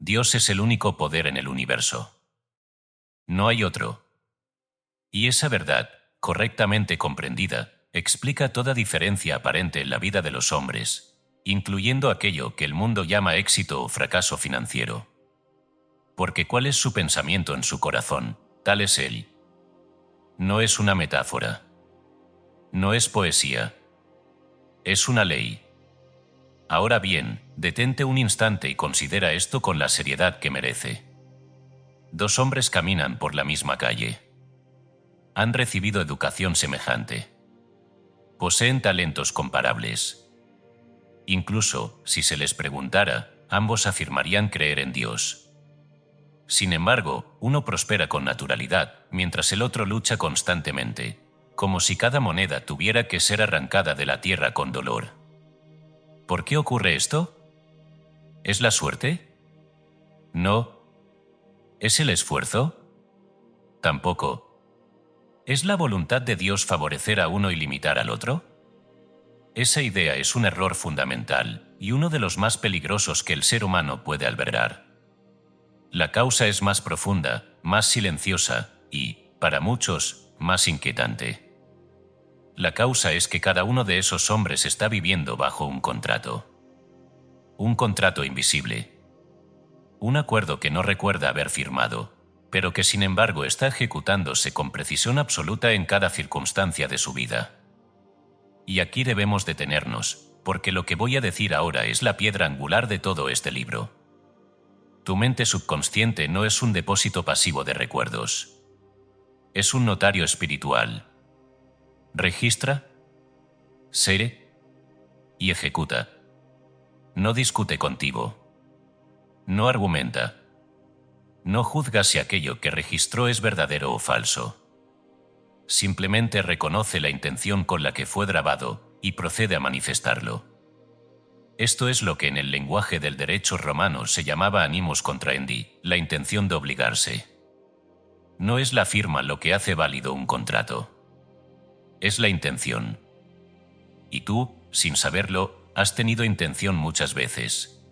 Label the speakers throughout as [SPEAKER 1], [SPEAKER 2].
[SPEAKER 1] Dios es el único poder en el universo. No hay otro. Y esa verdad, correctamente comprendida, explica toda diferencia aparente en la vida de los hombres, incluyendo aquello que el mundo llama éxito o fracaso financiero. Porque ¿cuál es su pensamiento en su corazón? Tal es él. No es una metáfora. No es poesía. Es una ley. Ahora bien, detente un instante y considera esto con la seriedad que merece. Dos hombres caminan por la misma calle. Han recibido educación semejante. Poseen talentos comparables. Incluso, si se les preguntara, ambos afirmarían creer en Dios. Sin embargo, uno prospera con naturalidad, mientras el otro lucha constantemente, como si cada moneda tuviera que ser arrancada de la tierra con dolor. ¿Por qué ocurre esto? ¿Es la suerte? No. ¿Es el esfuerzo? Tampoco. ¿Es la voluntad de Dios favorecer a uno y limitar al otro? Esa idea es un error fundamental y uno de los más peligrosos que el ser humano puede albergar. La causa es más profunda, más silenciosa y, para muchos, más inquietante. La causa es que cada uno de esos hombres está viviendo bajo un contrato. Un contrato invisible. Un acuerdo que no recuerda haber firmado, pero que sin embargo está ejecutándose con precisión absoluta en cada circunstancia de su vida. Y aquí debemos detenernos, porque lo que voy a decir ahora es la piedra angular de todo este libro. Tu mente subconsciente no es un depósito pasivo de recuerdos. Es un notario espiritual. Registra, sé y ejecuta. No discute contigo. No argumenta. No juzga si aquello que registró es verdadero o falso. Simplemente reconoce la intención con la que fue grabado y procede a manifestarlo. Esto es lo que en el lenguaje del derecho romano se llamaba animus contrahendi, la intención de obligarse. No es la firma lo que hace válido un contrato. Es la intención. Y tú, sin saberlo, has tenido intención muchas veces.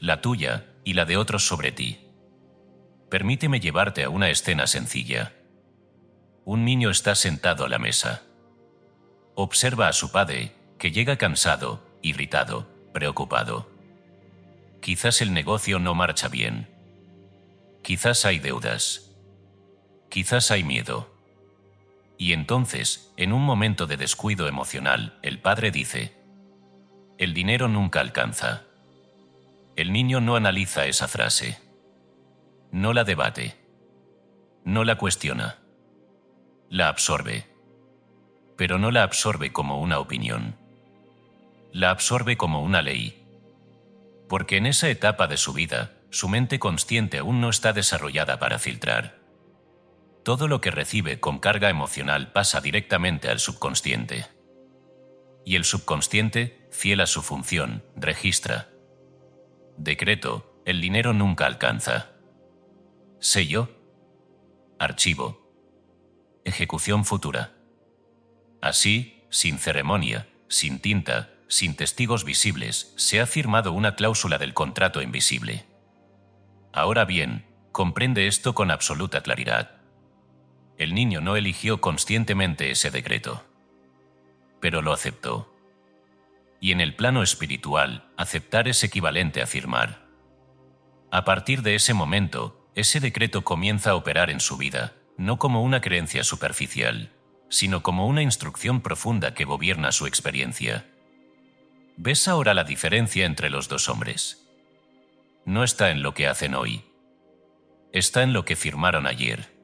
[SPEAKER 1] La tuya y la de otros sobre ti. Permíteme llevarte a una escena sencilla. Un niño está sentado a la mesa. Observa a su padre, que llega cansado, irritado, preocupado. Quizás el negocio no marcha bien. Quizás hay deudas. Quizás hay miedo. Y entonces, en un momento de descuido emocional, el padre dice: el dinero nunca alcanza. El niño no analiza esa frase. No la debate. No la cuestiona. La absorbe. Pero no la absorbe como una opinión. La absorbe como una ley. Porque en esa etapa de su vida, su mente consciente aún no está desarrollada para filtrar. Todo lo que recibe con carga emocional pasa directamente al subconsciente. Y el subconsciente, fiel a su función, registra. Decreto: el dinero nunca alcanza. Sello. Archivo. Ejecución futura. Así, sin ceremonia, sin tinta, sin testigos visibles, se ha firmado una cláusula del contrato invisible. Ahora bien, comprende esto con absoluta claridad. El niño no eligió conscientemente ese decreto, pero lo aceptó. Y en el plano espiritual, aceptar es equivalente a firmar. A partir de ese momento, ese decreto comienza a operar en su vida, no como una creencia superficial, sino como una instrucción profunda que gobierna su experiencia. ¿Ves ahora la diferencia entre los dos hombres? No está en lo que hacen hoy. Está en lo que firmaron ayer.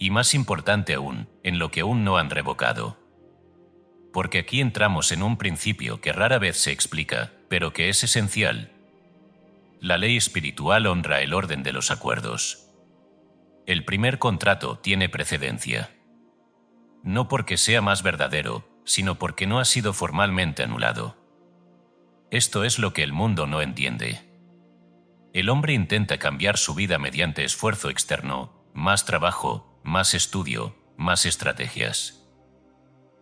[SPEAKER 1] Y más importante aún, en lo que aún no han revocado. Porque aquí entramos en un principio que rara vez se explica, pero que es esencial. La ley espiritual honra el orden de los acuerdos. El primer contrato tiene precedencia. No porque sea más verdadero, sino porque no ha sido formalmente anulado. Esto es lo que el mundo no entiende. El hombre intenta cambiar su vida mediante esfuerzo externo, más trabajo, más estudio, más estrategias.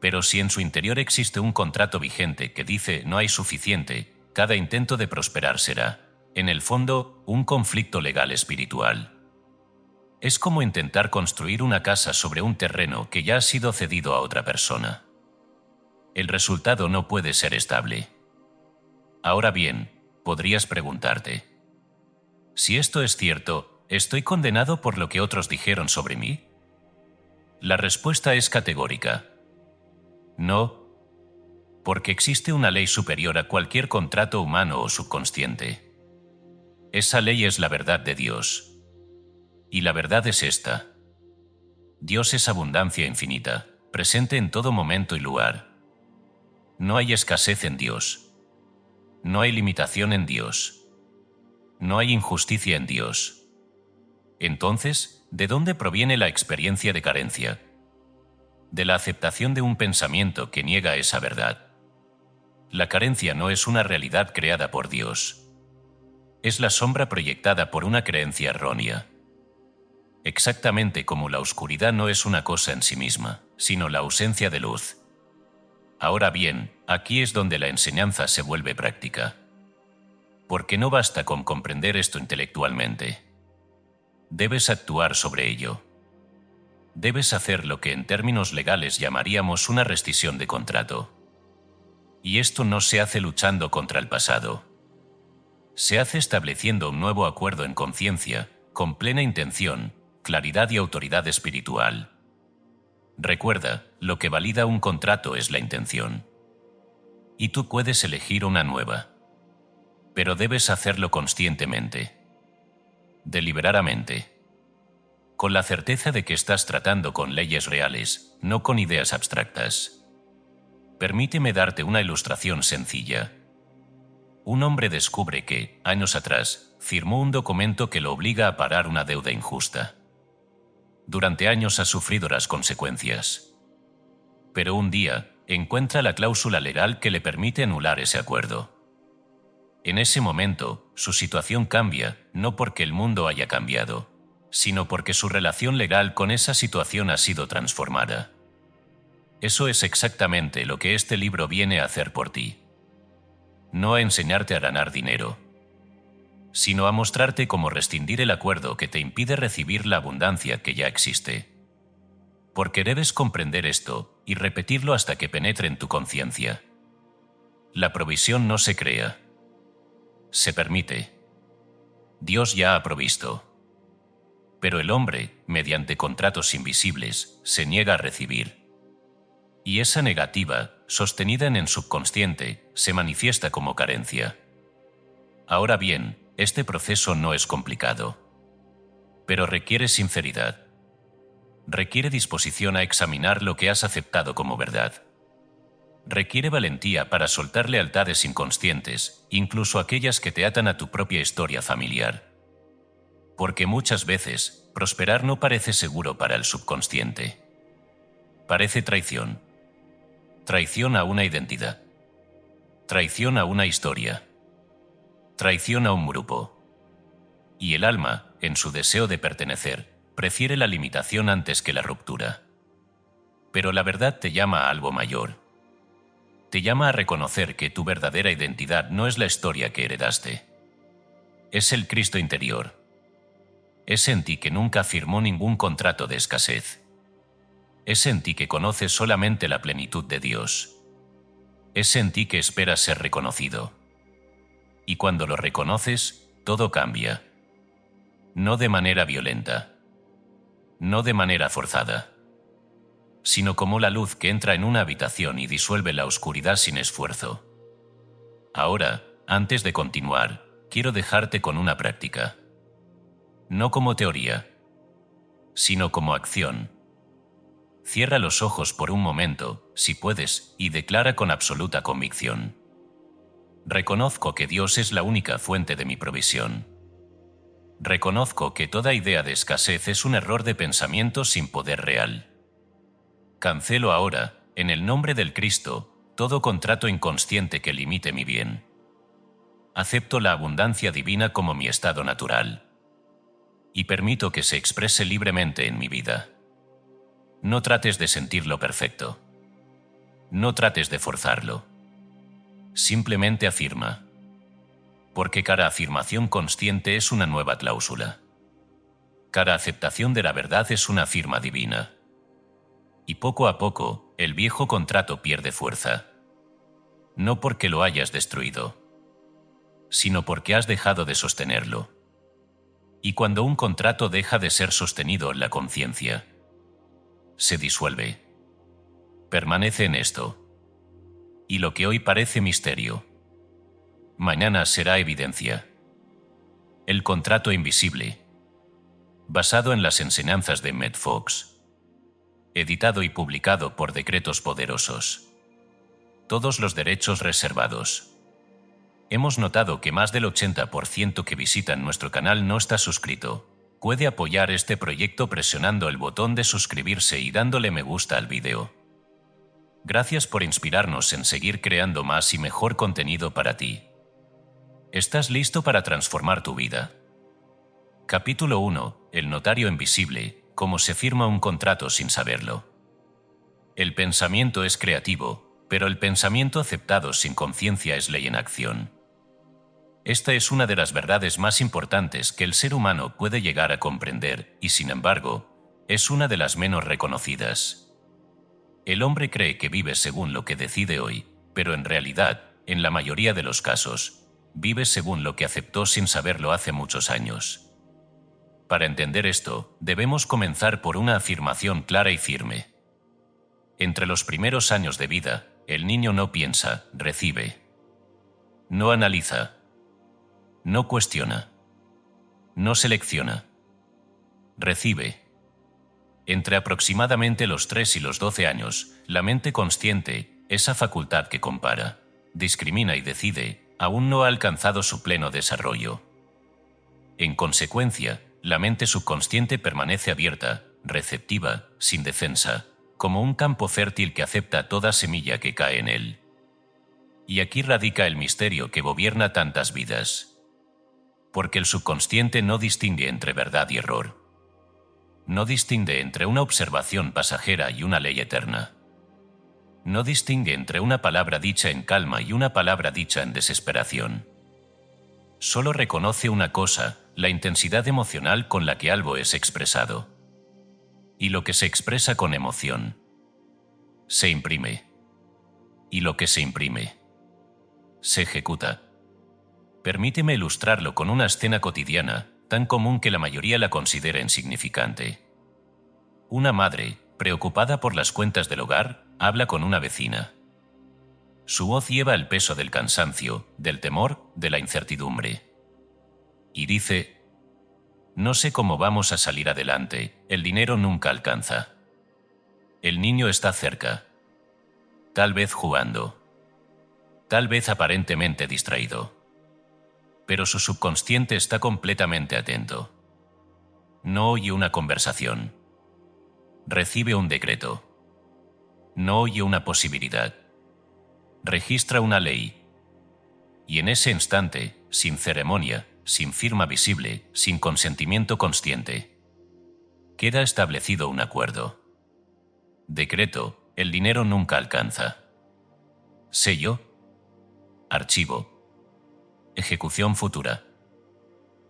[SPEAKER 1] Pero si en su interior existe un contrato vigente que dice no hay suficiente, cada intento de prosperar será, en el fondo, un conflicto legal espiritual. Es como intentar construir una casa sobre un terreno que ya ha sido cedido a otra persona. El resultado no puede ser estable. Ahora bien, podrías preguntarte, si esto es cierto, ¿estoy condenado por lo que otros dijeron sobre mí? La respuesta es categórica. No, porque existe una ley superior a cualquier contrato humano o subconsciente. Esa ley es la verdad de Dios. Y la verdad es esta. Dios es abundancia infinita, presente en todo momento y lugar. No hay escasez en Dios. No hay limitación en Dios. No hay injusticia en Dios. Entonces, ¿de dónde proviene la experiencia de carencia? De la aceptación de un pensamiento que niega esa verdad. La carencia no es una realidad creada por Dios. Es la sombra proyectada por una creencia errónea. Exactamente como la oscuridad no es una cosa en sí misma, sino la ausencia de luz. Ahora bien, aquí es donde la enseñanza se vuelve práctica. Porque no basta con comprender esto intelectualmente. Debes actuar sobre ello. Debes hacer lo que en términos legales llamaríamos una rescisión de contrato. Y esto no se hace luchando contra el pasado. Se hace estableciendo un nuevo acuerdo en conciencia, con plena intención, claridad y autoridad espiritual. Recuerda, lo que valida un contrato es la intención. Y tú puedes elegir una nueva. Pero debes hacerlo conscientemente. Deliberadamente. Con la certeza de que estás tratando con leyes reales, no con ideas abstractas. Permíteme darte una ilustración sencilla. Un hombre descubre que, años atrás, firmó un documento que lo obliga a pagar una deuda injusta. Durante años ha sufrido las consecuencias. Pero un día, encuentra la cláusula legal que le permite anular ese acuerdo. En ese momento, su situación cambia, no porque el mundo haya cambiado, sino porque su relación legal con esa situación ha sido transformada. Eso es exactamente lo que este libro viene a hacer por ti. No a enseñarte a ganar dinero, sino a mostrarte cómo rescindir el acuerdo que te impide recibir la abundancia que ya existe. Porque debes comprender esto y repetirlo hasta que penetre en tu conciencia. La provisión no se crea. Se permite. Dios ya ha provisto. Pero el hombre, mediante contratos invisibles, se niega a recibir. Y esa negativa, sostenida en el subconsciente, se manifiesta como carencia. Ahora bien, este proceso no es complicado. Pero requiere sinceridad. Requiere disposición a examinar lo que has aceptado como verdad. Requiere valentía para soltar lealtades inconscientes, incluso aquellas que te atan a tu propia historia familiar. Porque muchas veces, prosperar no parece seguro para el subconsciente. Parece traición. Traición a una identidad. Traición a una historia. Traición a un grupo. Y el alma, en su deseo de pertenecer, prefiere la limitación antes que la ruptura. Pero la verdad te llama a algo mayor. Te llama a reconocer que tu verdadera identidad no es la historia que heredaste. Es el Cristo interior. Es en ti que nunca firmó ningún contrato de escasez. Es en ti que conoces solamente la plenitud de Dios. Es en ti que esperas ser reconocido. Y cuando lo reconoces, todo cambia. No de manera violenta. No de manera forzada. Sino como la luz que entra en una habitación y disuelve la oscuridad sin esfuerzo. Ahora, antes de continuar, quiero dejarte con una práctica. No como teoría, sino como acción. Cierra los ojos por un momento, si puedes, y declara con absoluta convicción. Reconozco que Dios es la única fuente de mi provisión. Reconozco que toda idea de escasez es un error de pensamiento sin poder real. Cancelo ahora, en el nombre del Cristo, todo contrato inconsciente que limite mi bien. Acepto la abundancia divina como mi estado natural. Y permito que se exprese libremente en mi vida. No trates de sentirlo perfecto. No trates de forzarlo. Simplemente afirma. porque cada afirmación consciente es una nueva cláusula. Cada aceptación de la verdad es una firma divina. Y poco a poco, el viejo contrato pierde fuerza. No porque lo hayas destruido, sino porque has dejado de sostenerlo. Y cuando un contrato deja de ser sostenido en la conciencia, se disuelve. Permanece en esto. Y lo que hoy parece misterio, mañana será evidencia. El contrato invisible, basado en las enseñanzas de Matt Fox, editado y publicado por decretos poderosos. Todos los derechos reservados. Hemos notado que más del 80% que visitan nuestro canal no está suscrito. Puede apoyar este proyecto presionando el botón de suscribirse y dándole me gusta al vídeo. Gracias por inspirarnos en seguir creando más y mejor contenido para ti. ¿Estás listo para transformar tu vida? Capítulo 1. El notario invisible. Cómo se firma un contrato sin saberlo. El pensamiento es creativo, pero el pensamiento aceptado sin conciencia es ley en acción. Esta es una de las verdades más importantes que el ser humano puede llegar a comprender y, sin embargo, es una de las menos reconocidas. El hombre cree que vive según lo que decide hoy, pero en realidad, en la mayoría de los casos, vive según lo que aceptó sin saberlo hace muchos años. Para entender esto, debemos comenzar por una afirmación clara y firme. Entre los primeros años de vida, el niño no piensa, recibe. No analiza. No cuestiona. No selecciona. Recibe. Entre aproximadamente los 3 y los 12 años, la mente consciente, esa facultad que compara, discrimina y decide, aún no ha alcanzado su pleno desarrollo. En consecuencia, la mente subconsciente permanece abierta, receptiva, sin defensa, como un campo fértil que acepta toda semilla que cae en él. Y aquí radica el misterio que gobierna tantas vidas. Porque el subconsciente no distingue entre verdad y error. No distingue entre una observación pasajera y una ley eterna. No distingue entre una palabra dicha en calma y una palabra dicha en desesperación. Solo reconoce una cosa, la intensidad emocional con la que algo es expresado. Y lo que se expresa con emoción se imprime. Y lo que se imprime se ejecuta. Permíteme ilustrarlo con una escena cotidiana, tan común que la mayoría la considera insignificante. Una madre, preocupada por las cuentas del hogar, habla con una vecina. Su voz lleva el peso del cansancio, del temor, de la incertidumbre. Y dice: no sé cómo vamos a salir adelante, el dinero nunca alcanza. El niño está cerca. Tal vez jugando. Tal vez aparentemente distraído. Pero su subconsciente está completamente atento. No oye una conversación. Recibe un decreto. No oye una posibilidad. Registra una ley. Y en ese instante, sin ceremonia, sin firma visible, sin consentimiento consciente, queda establecido un acuerdo. Decreto: el dinero nunca alcanza. Sello. Archivo. Ejecución futura.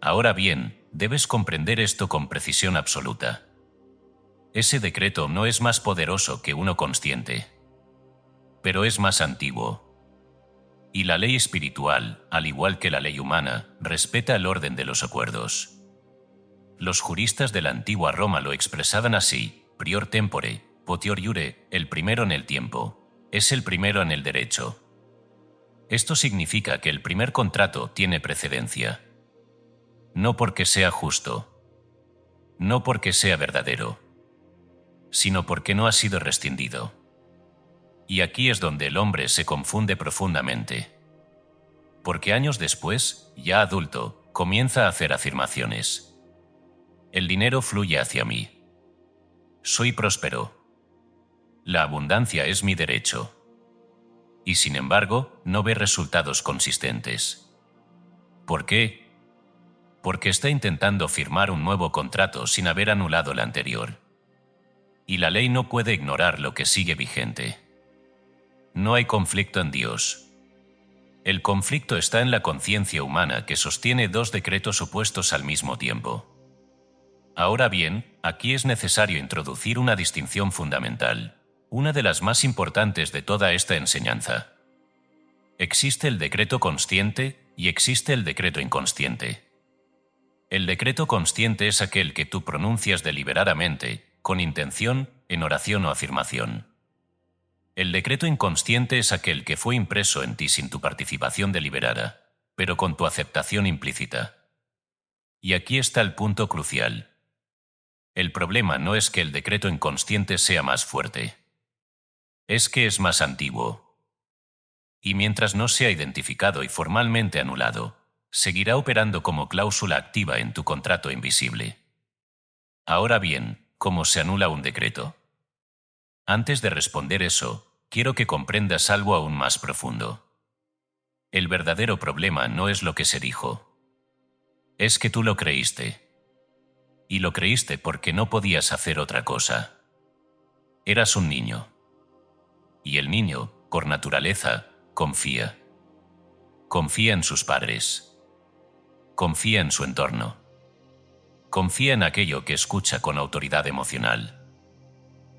[SPEAKER 1] Ahora bien, debes comprender esto con precisión absoluta. Ese decreto no es más poderoso que uno consciente, pero es más antiguo. Y la ley espiritual, al igual que la ley humana, respeta el orden de los acuerdos. Los juristas de la antigua Roma lo expresaban así: prior tempore, potior iure, el primero en el tiempo, es el primero en el derecho. Esto significa que el primer contrato tiene precedencia. No porque sea justo, no porque sea verdadero, sino porque no ha sido rescindido. Y aquí es donde el hombre se confunde profundamente. Porque años después, ya adulto, comienza a hacer afirmaciones. El dinero fluye hacia mí. Soy próspero. La abundancia es mi derecho. Y sin embargo, no ve resultados consistentes. ¿Por qué? Porque está intentando firmar un nuevo contrato sin haber anulado el anterior. Y la ley no puede ignorar lo que sigue vigente. No hay conflicto en Dios. El conflicto está en la conciencia humana que sostiene dos decretos opuestos al mismo tiempo. Ahora bien, aquí es necesario introducir una distinción fundamental, una de las más importantes de toda esta enseñanza. Existe el decreto consciente y existe el decreto inconsciente. El decreto consciente es aquel que tú pronuncias deliberadamente, con intención, en oración o afirmación. El decreto inconsciente es aquel que fue impreso en ti sin tu participación deliberada, pero con tu aceptación implícita. Y aquí está el punto crucial. El problema no es que el decreto inconsciente sea más fuerte. Es que es más antiguo. Y mientras no sea identificado y formalmente anulado, seguirá operando como cláusula activa en tu contrato invisible. Ahora bien, ¿cómo se anula un decreto? Antes de responder eso, quiero que comprendas algo aún más profundo. El verdadero problema no es lo que se dijo. Es que tú lo creíste. Y lo creíste porque no podías hacer otra cosa. Eras un niño. Y el niño, por naturaleza, confía. Confía en sus padres. Confía en su entorno. Confía en aquello que escucha con autoridad emocional.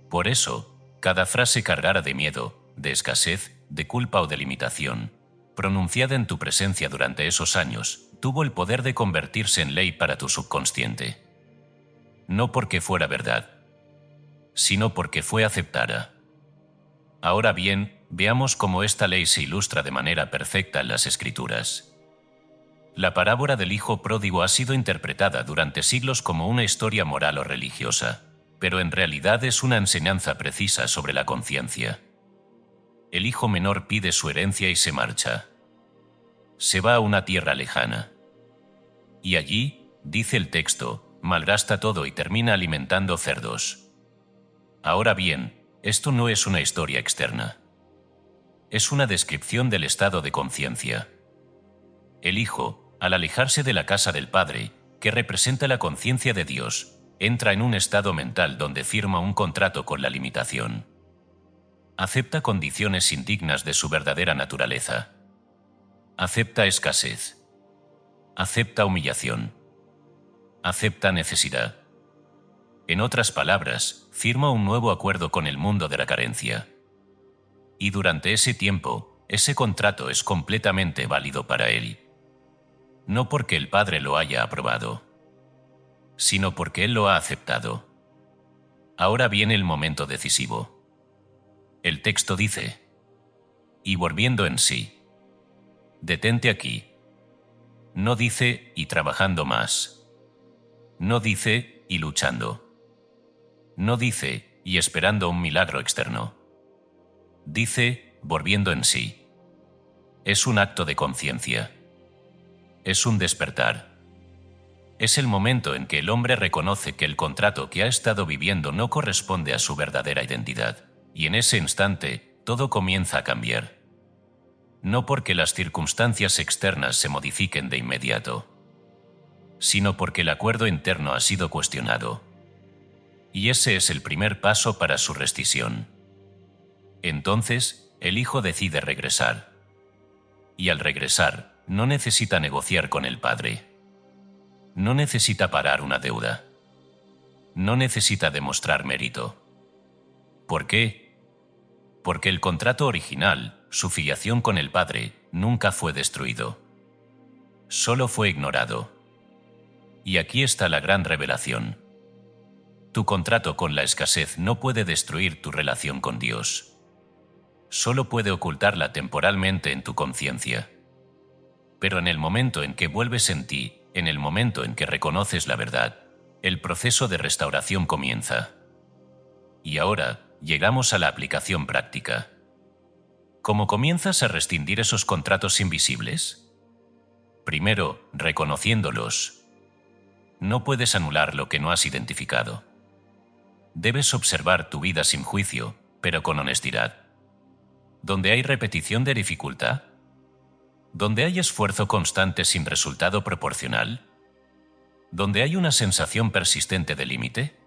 [SPEAKER 1] Por eso, cada frase cargada de miedo, de escasez, de culpa o de limitación, pronunciada en tu presencia durante esos años, tuvo el poder de convertirse en ley para tu subconsciente. No porque fuera verdad, sino porque fue aceptada. Ahora bien, veamos cómo esta ley se ilustra de manera perfecta en las Escrituras. La parábola del hijo pródigo ha sido interpretada durante siglos como una historia moral o religiosa, pero en realidad es una enseñanza precisa sobre la conciencia. El hijo menor pide su herencia y se marcha. Se va a una tierra lejana. Y allí, dice el texto, malgasta todo y termina alimentando cerdos. Ahora bien, esto no es una historia externa. Es una descripción del estado de conciencia. El hijo, al alejarse de la casa del padre, que representa la conciencia de Dios, entra en un estado mental donde firma un contrato con la limitación. Acepta condiciones indignas de su verdadera naturaleza. Acepta escasez. Acepta humillación. Acepta necesidad. En otras palabras, firma un nuevo acuerdo con el mundo de la carencia. Y durante ese tiempo, ese contrato es completamente válido para él. No porque el Padre lo haya aprobado, sino porque él lo ha aceptado. Ahora viene el momento decisivo. El texto dice: y volviendo en sí. Detente aquí. No dice y trabajando más. No dice y luchando. No dice y esperando un milagro externo. Dice volviendo en sí. Es un acto de conciencia. Es un despertar. Es el momento en que el hombre reconoce que el contrato que ha estado viviendo no corresponde a su verdadera identidad, y en ese instante todo comienza a cambiar. No porque las circunstancias externas se modifiquen de inmediato, sino porque el acuerdo interno ha sido cuestionado. Y ese es el primer paso para su rescisión. Entonces, el hijo decide regresar. Y al regresar, no necesita negociar con el padre. No necesita pagar una deuda. No necesita demostrar mérito. ¿Por qué? Porque el contrato original, su filiación con el Padre, nunca fue destruido. Solo fue ignorado. Y aquí está la gran revelación. Tu contrato con la escasez no puede destruir tu relación con Dios. Solo puede ocultarla temporalmente en tu conciencia. Pero en el momento en que vuelves en ti, en el momento en que reconoces la verdad, el proceso de restauración comienza. Y ahora, llegamos a la aplicación práctica. ¿Cómo comienzas a rescindir esos contratos invisibles? Primero, reconociéndolos. No puedes anular lo que no has identificado. Debes observar tu vida sin juicio, pero con honestidad. ¿Donde hay repetición de dificultad? ¿Donde hay esfuerzo constante sin resultado proporcional? ¿Donde hay una sensación persistente de límite?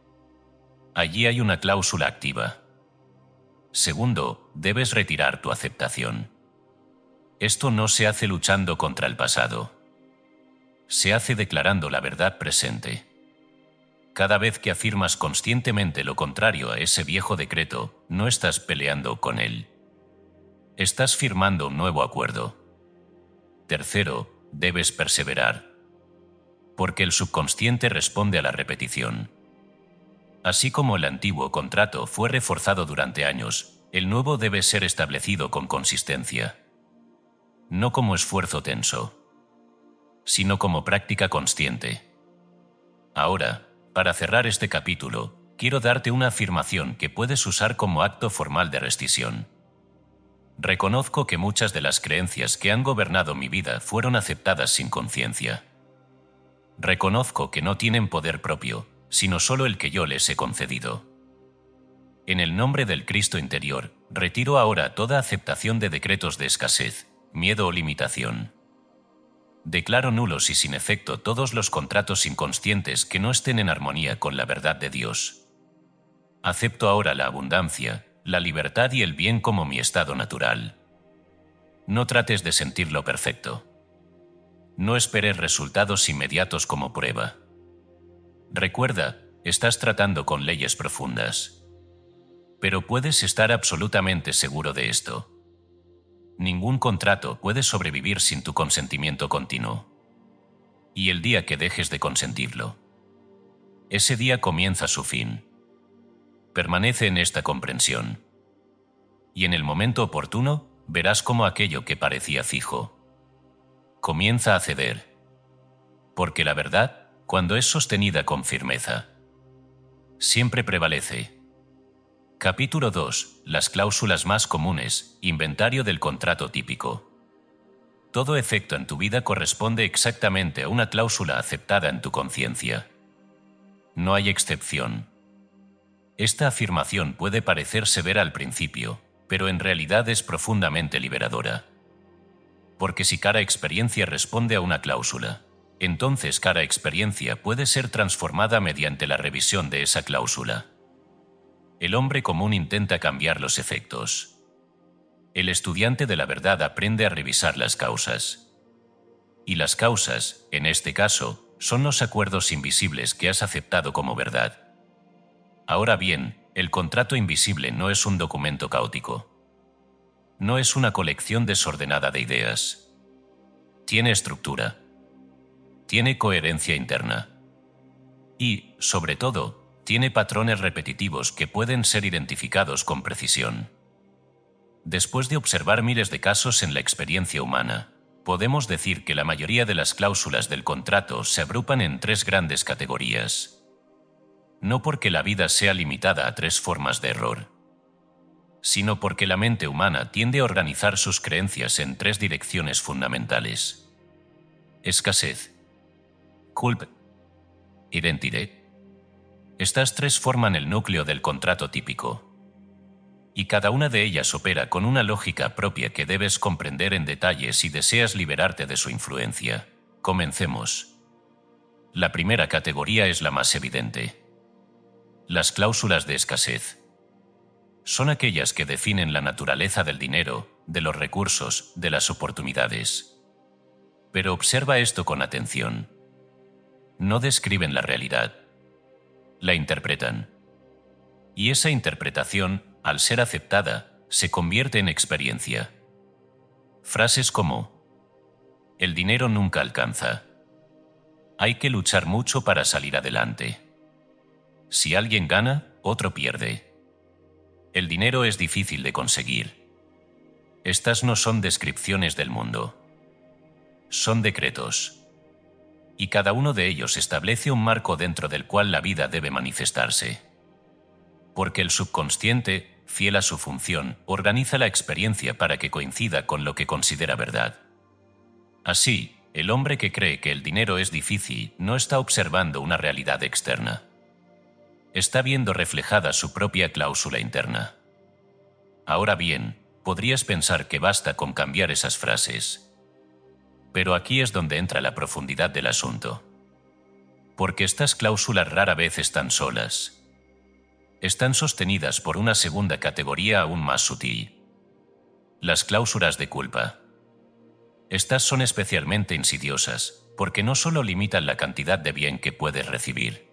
[SPEAKER 1] Allí hay una cláusula activa. Segundo, debes retirar tu aceptación. Esto no se hace luchando contra el pasado. Se hace declarando la verdad presente. Cada vez que afirmas conscientemente lo contrario a ese viejo decreto, no estás peleando con él. Estás firmando un nuevo acuerdo. Tercero, debes perseverar. Porque el subconsciente responde a la repetición. Así como el antiguo contrato fue reforzado durante años, el nuevo debe ser establecido con consistencia. No como esfuerzo tenso, sino como práctica consciente. Ahora, para cerrar este capítulo, quiero darte una afirmación que puedes usar como acto formal de rescisión. Reconozco que muchas de las creencias que han gobernado mi vida fueron aceptadas sin conciencia. Reconozco que no tienen poder propio, sino solo el que yo les he concedido. En el nombre del Cristo interior, retiro ahora toda aceptación de decretos de escasez, miedo o limitación. Declaro nulos y sin efecto todos los contratos inconscientes que no estén en armonía con la verdad de Dios. Acepto ahora la abundancia, la libertad y el bien como mi estado natural. No trates de sentirlo perfecto. No esperes resultados inmediatos como prueba. Recuerda, estás tratando con leyes profundas. Pero puedes estar absolutamente seguro de esto. Ningún contrato puede sobrevivir sin tu consentimiento continuo. Y el día que dejes de consentirlo, ese día comienza su fin. Permanece en esta comprensión. Y en el momento oportuno, verás cómo aquello que parecía fijo comienza a ceder. Porque la verdad, cuando es sostenida con firmeza, siempre prevalece. Capítulo 2. Las cláusulas más comunes. Inventario del contrato típico. Todo efecto en tu vida corresponde exactamente a una cláusula aceptada en tu conciencia. No hay excepción. Esta afirmación puede parecer severa al principio, pero en realidad es profundamente liberadora. Porque si cada experiencia responde a una cláusula, entonces cada experiencia puede ser transformada mediante la revisión de esa cláusula. El hombre común intenta cambiar los efectos. El estudiante de la verdad aprende a revisar las causas. Y las causas, en este caso, son los acuerdos invisibles que has aceptado como verdad. Ahora bien, el contrato invisible no es un documento caótico. No es una colección desordenada de ideas. Tiene estructura. Tiene coherencia interna. Y, sobre todo, tiene patrones repetitivos que pueden ser identificados con precisión. Después de observar miles de casos en la experiencia humana, podemos decir que la mayoría de las cláusulas del contrato se agrupan en tres grandes categorías. No porque la vida sea limitada a tres formas de error, sino porque la mente humana tiende a organizar sus creencias en tres direcciones fundamentales: escasez, culpa, identidad. Estas tres forman el núcleo del contrato típico. Y cada una de ellas opera con una lógica propia que debes comprender en detalle si deseas liberarte de su influencia. Comencemos. La primera categoría es la más evidente. Las cláusulas de escasez. Son aquellas que definen la naturaleza del dinero, de los recursos, de las oportunidades. Pero observa esto con atención. No describen la realidad. La interpretan. Y esa interpretación, al ser aceptada, se convierte en experiencia. Frases como: el dinero nunca alcanza. Hay que luchar mucho para salir adelante. Si alguien gana, otro pierde. El dinero es difícil de conseguir. Estas no son descripciones del mundo. Son decretos. Y cada uno de ellos establece un marco dentro del cual la vida debe manifestarse. Porque el subconsciente, fiel a su función, organiza la experiencia para que coincida con lo que considera verdad. Así, el hombre que cree que el dinero es difícil no está observando una realidad externa. Está viendo reflejada su propia cláusula interna. Ahora bien, podrías pensar que basta con cambiar esas frases. Pero aquí es donde entra la profundidad del asunto. Porque estas cláusulas rara vez están solas. Están sostenidas por una segunda categoría aún más sutil: las cláusulas de culpa. Estas son especialmente insidiosas, porque no solo limitan la cantidad de bien que puedes recibir,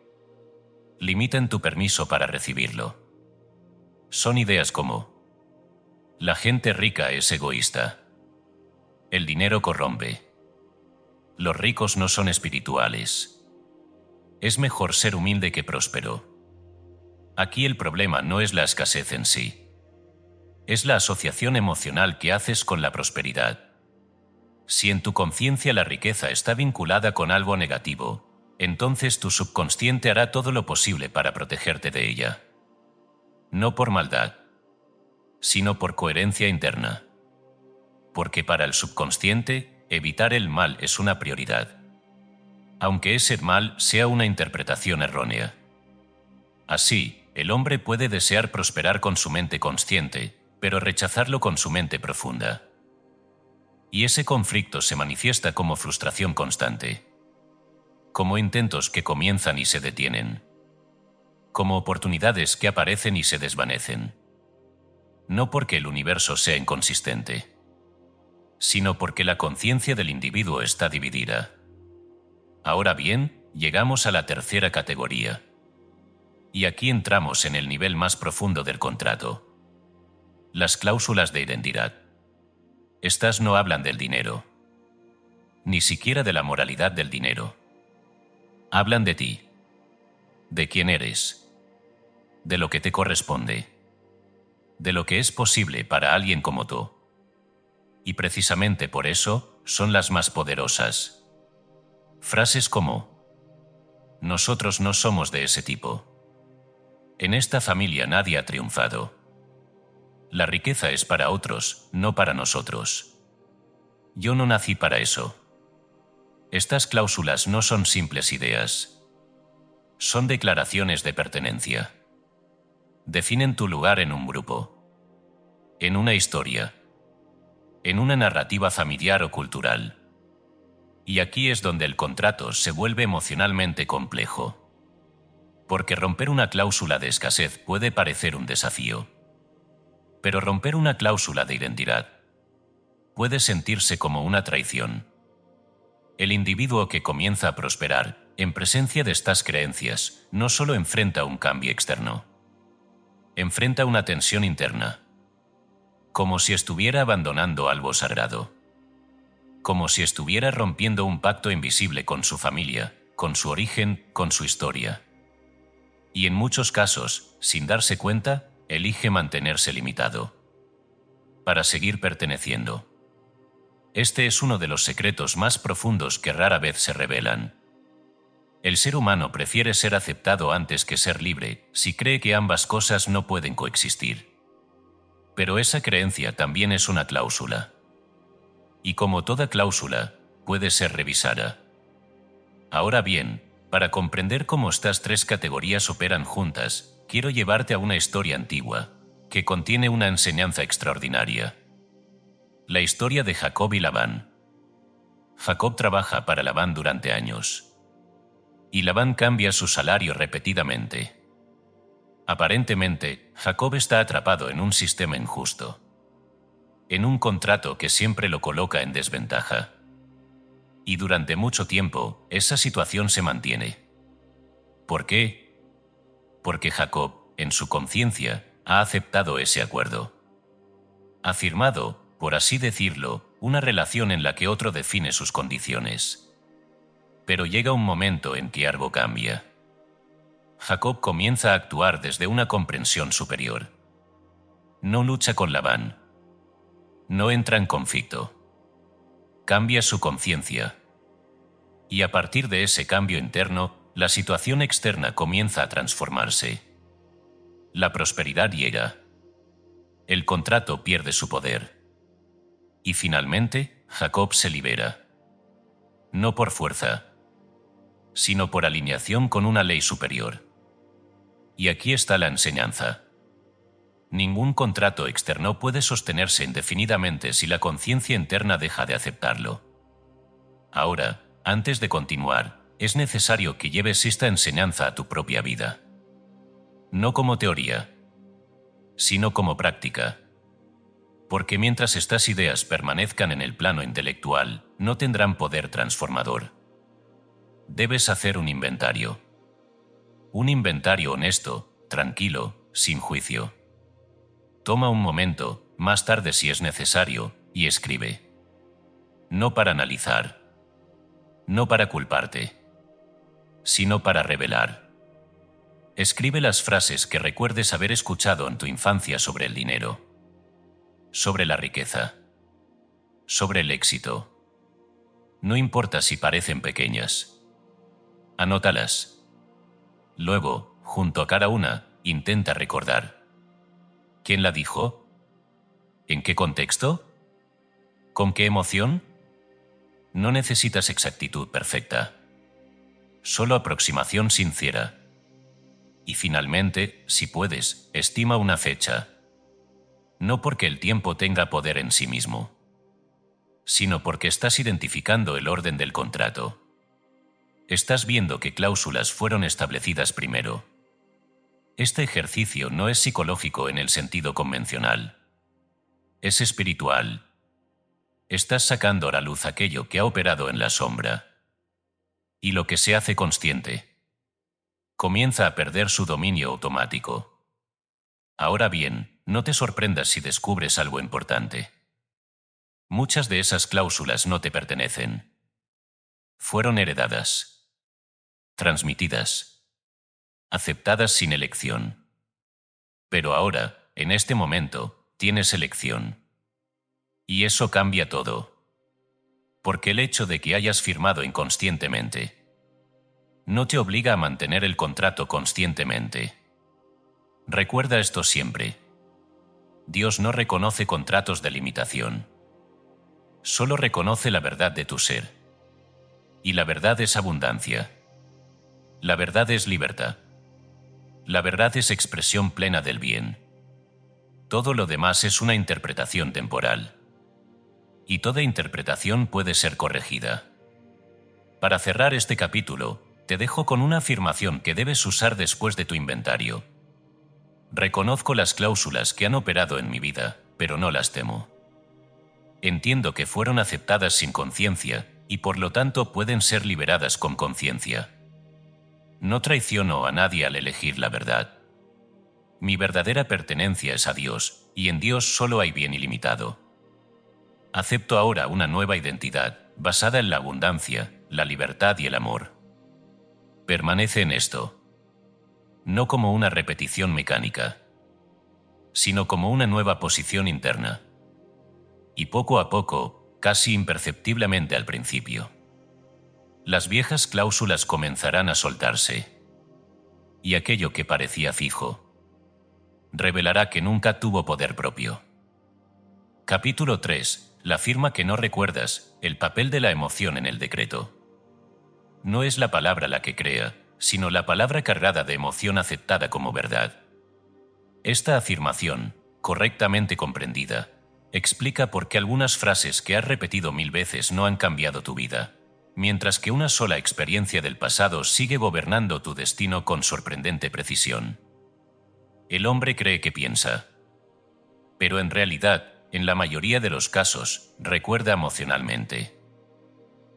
[SPEAKER 1] limitan tu permiso para recibirlo. Son ideas como: la gente rica es egoísta, el dinero corrompe, los ricos no son espirituales, es mejor ser humilde que próspero. Aquí el problema no es la escasez en sí, es la asociación emocional que haces con la prosperidad. Si en tu conciencia la riqueza está vinculada con algo negativo, entonces tu subconsciente hará todo lo posible para protegerte de ella. No por maldad, sino por coherencia interna. Porque para el subconsciente, evitar el mal es una prioridad, aunque ese mal sea una interpretación errónea. Así, el hombre puede desear prosperar con su mente consciente, pero rechazarlo con su mente profunda. Y ese conflicto se manifiesta como frustración constante, como intentos que comienzan y se detienen, como oportunidades que aparecen y se desvanecen. No porque el universo sea inconsistente, sino porque la conciencia del individuo está dividida. Ahora bien, llegamos a la tercera categoría. Y aquí entramos en el nivel más profundo del contrato. Las cláusulas de identidad. Estas no hablan del dinero, ni siquiera de la moralidad del dinero. Hablan de ti, de quién eres, de lo que te corresponde, de lo que es posible para alguien como tú. Y precisamente por eso son las más poderosas. Frases como: nosotros no somos de ese tipo. En esta familia nadie ha triunfado. La riqueza es para otros, no para nosotros. Yo no nací para eso. Estas cláusulas no son simples ideas. Son declaraciones de pertenencia. Definen tu lugar en un grupo, en una historia, en una narrativa familiar o cultural. Y aquí es donde el contrato se vuelve emocionalmente complejo. Porque romper una cláusula de escasez puede parecer un desafío. Pero romper una cláusula de identidad puede sentirse como una traición. El individuo que comienza a prosperar en presencia de estas creencias no solo enfrenta un cambio externo, enfrenta una tensión interna, como si estuviera abandonando algo sagrado, como si estuviera rompiendo un pacto invisible con su familia, con su origen, con su historia. Y en muchos casos, sin darse cuenta, elige mantenerse limitado para seguir perteneciendo. Este es uno de los secretos más profundos que rara vez se revelan. El ser humano prefiere ser aceptado antes que ser libre si cree que ambas cosas no pueden coexistir. Pero esa creencia también es una cláusula. Y como toda cláusula, puede ser revisada. Ahora bien, para comprender cómo estas tres categorías operan juntas, quiero llevarte a una historia antigua, que contiene una enseñanza extraordinaria. La historia de Jacob y Labán. Jacob trabaja para Labán durante años. Y Labán cambia su salario repetidamente. Aparentemente, Jacob está atrapado en un sistema injusto, en un contrato que siempre lo coloca en desventaja. Y durante mucho tiempo, esa situación se mantiene. ¿Por qué? Porque Jacob, en su conciencia, ha aceptado ese acuerdo. Ha firmado, por así decirlo, una relación en la que otro define sus condiciones. Pero llega un momento en que algo cambia. Jacob comienza a actuar desde una comprensión superior. No lucha con Labán. No entra en conflicto. Cambia su conciencia. Y a partir de ese cambio interno, la situación externa comienza a transformarse. La prosperidad llega. El contrato pierde su poder. Y finalmente, Jacob se libera. No por fuerza, sino por alineación con una ley superior. Y aquí está la enseñanza. Ningún contrato externo puede sostenerse indefinidamente si la conciencia interna deja de aceptarlo. Ahora, antes de continuar, es necesario que lleves esta enseñanza a tu propia vida. No como teoría, sino como práctica. Porque mientras estas ideas permanezcan en el plano intelectual, no tendrán poder transformador. Debes hacer un inventario. Un inventario honesto, tranquilo, sin juicio. Toma un momento, más tarde si es necesario, y escribe. No para analizar. No para culparte. Sino para revelar. Escribe las frases que recuerdes haber escuchado en tu infancia sobre el dinero. Sobre la riqueza. Sobre el éxito. No importa si parecen pequeñas. Anótalas. Luego, junto a cada una, intenta recordar. ¿Quién la dijo? ¿En qué contexto? ¿Con qué emoción? No necesitas exactitud perfecta. Solo aproximación sincera. Y finalmente, si puedes, estima una fecha. No porque el tiempo tenga poder en sí mismo, sino porque estás identificando el orden del contrato. Estás viendo qué cláusulas fueron establecidas primero. Este ejercicio no es psicológico en el sentido convencional. Es espiritual. Estás sacando a la luz aquello que ha operado en la sombra. Y lo que se hace consciente comienza a perder su dominio automático. Ahora bien, no te sorprendas si descubres algo importante. Muchas de esas cláusulas no te pertenecen. Fueron heredadas, transmitidas, aceptadas sin elección. Pero ahora, en este momento, tienes elección. Y eso cambia todo. Porque el hecho de que hayas firmado inconscientemente no te obliga a mantener el contrato conscientemente. Recuerda esto siempre. Dios no reconoce contratos de limitación. Solo reconoce la verdad de tu ser. Y la verdad es abundancia. La verdad es libertad. La verdad es expresión plena del bien. Todo lo demás es una interpretación temporal. Y toda interpretación puede ser corregida. Para cerrar este capítulo, te dejo con una afirmación que debes usar después de tu inventario. Reconozco las cláusulas que han operado en mi vida, pero no las temo. Entiendo que fueron aceptadas sin conciencia y por lo tanto pueden ser liberadas con conciencia. No traiciono a nadie al elegir la verdad. Mi verdadera pertenencia es a Dios, y en Dios solo hay bien ilimitado. Acepto ahora una nueva identidad, basada en la abundancia, la libertad y el amor. Permanece en esto. No como una repetición mecánica, sino como una nueva posición interna. Y poco a poco, casi imperceptiblemente al principio, las viejas cláusulas comenzarán a soltarse. Y aquello que parecía fijo revelará que nunca tuvo poder propio. Capítulo 3. La firma que no recuerdas, el papel de la emoción en el decreto. No es la palabra la que crea, sino la palabra cargada de emoción aceptada como verdad. Esta afirmación, correctamente comprendida, explica por qué algunas frases que has repetido 1000 veces no han cambiado tu vida, mientras que una sola experiencia del pasado sigue gobernando tu destino con sorprendente precisión. El hombre cree que piensa, pero en realidad, en la mayoría de los casos, recuerda emocionalmente.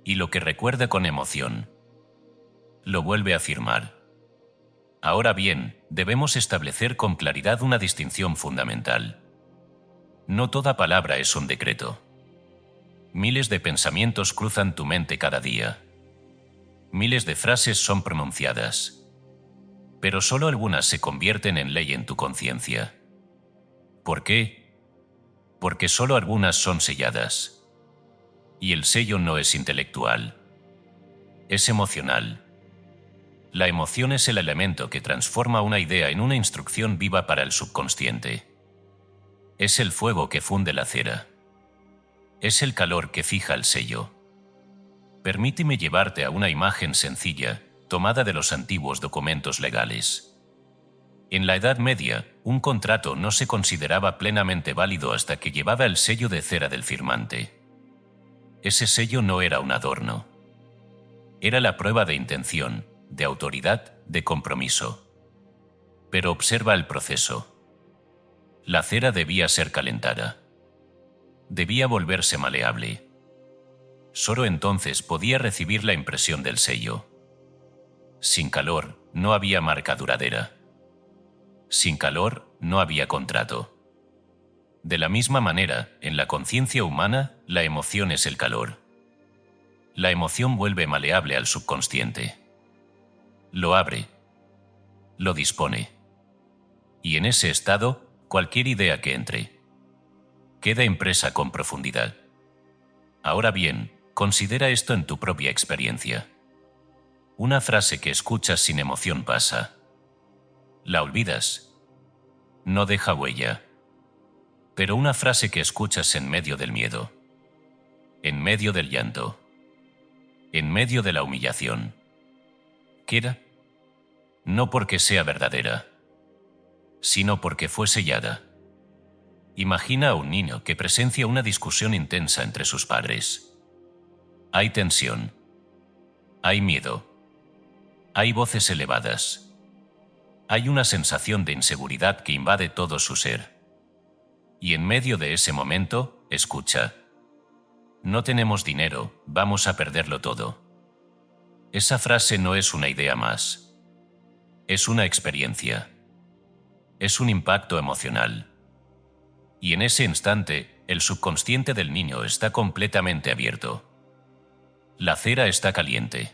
[SPEAKER 1] Y lo que recuerda con emoción, lo vuelve a afirmar. Ahora bien, debemos establecer con claridad una distinción fundamental. No toda palabra es un decreto. Miles de pensamientos cruzan tu mente cada día. Miles de frases son pronunciadas. Pero solo algunas se convierten en ley en tu conciencia. ¿Por qué? Porque solo algunas son selladas. Y el sello no es intelectual. Es emocional. La emoción es el elemento que transforma una idea en una instrucción viva para el subconsciente. Es el fuego que funde la cera. Es el calor que fija el sello. Permíteme llevarte a una imagen sencilla, tomada de los antiguos documentos legales. En la Edad Media, un contrato no se consideraba plenamente válido hasta que llevaba el sello de cera del firmante. Ese sello no era un adorno. Era la prueba de intención, de autoridad, de compromiso. Pero observa el proceso. La cera debía ser calentada. debía volverse maleable. Solo entonces podía recibir la impresión del sello. Sin calor, no había marca duradera. Sin calor, no había contrato. De la misma manera, en la conciencia humana, la emoción es el calor. La emoción vuelve maleable al subconsciente. Lo abre. Lo dispone. Y en ese estado, cualquier idea que entre queda impresa con profundidad. Ahora bien, considera esto en tu propia experiencia. Una frase que escuchas sin emoción pasa. La olvidas. No deja huella. Pero una frase que escuchas en medio del miedo, en medio del llanto, en medio de la humillación, queda, no porque sea verdadera, sino porque fue sellada. Imagina a un niño que presencia una discusión intensa entre sus padres. Hay tensión. Hay miedo. Hay voces elevadas. Hay una sensación de inseguridad que invade todo su ser. Y en medio de ese momento, escucha. No tenemos dinero, vamos a perderlo todo. Esa frase no es una idea más. Es una experiencia. Es un impacto emocional. Y en ese instante, el subconsciente del niño está completamente abierto. La cera está caliente.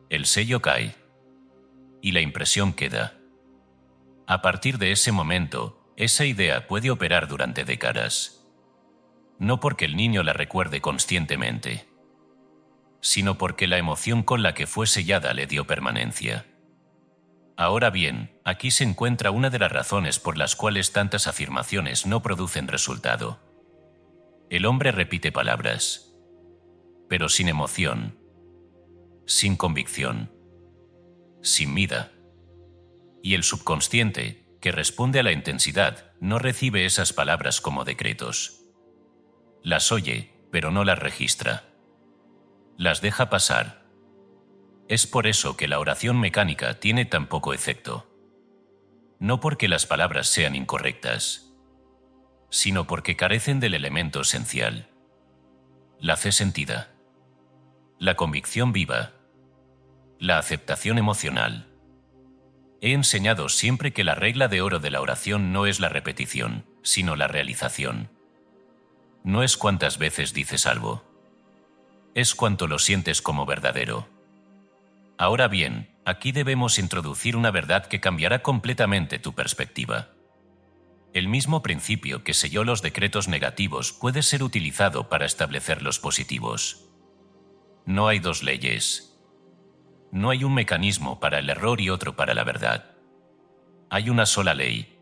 [SPEAKER 1] El sello cae. Y la impresión queda. A partir de ese momento, esa idea puede operar durante décadas. No porque el niño la recuerde conscientemente, sino porque la emoción con la que fue sellada le dio permanencia. Ahora bien, aquí se encuentra una de las razones por las cuales tantas afirmaciones no producen resultado. El hombre repite palabras, pero sin emoción, sin convicción, sin vida. Y el subconsciente, que responde a la intensidad, no recibe esas palabras como decretos. Las oye, pero no las registra. Las deja pasar. Es por eso que la oración mecánica tiene tan poco efecto. No porque las palabras sean incorrectas, sino porque carecen del elemento esencial. La fe sentida, la convicción viva, la aceptación emocional. He enseñado siempre que la regla de oro de la oración no es la repetición, sino la realización. No es cuántas veces dices algo. Es cuánto lo sientes como verdadero. Ahora bien, aquí debemos introducir una verdad que cambiará completamente tu perspectiva. El mismo principio que selló los decretos negativos puede ser utilizado para establecer los positivos. No hay dos leyes. No hay un mecanismo para el error y otro para la verdad. Hay una sola ley.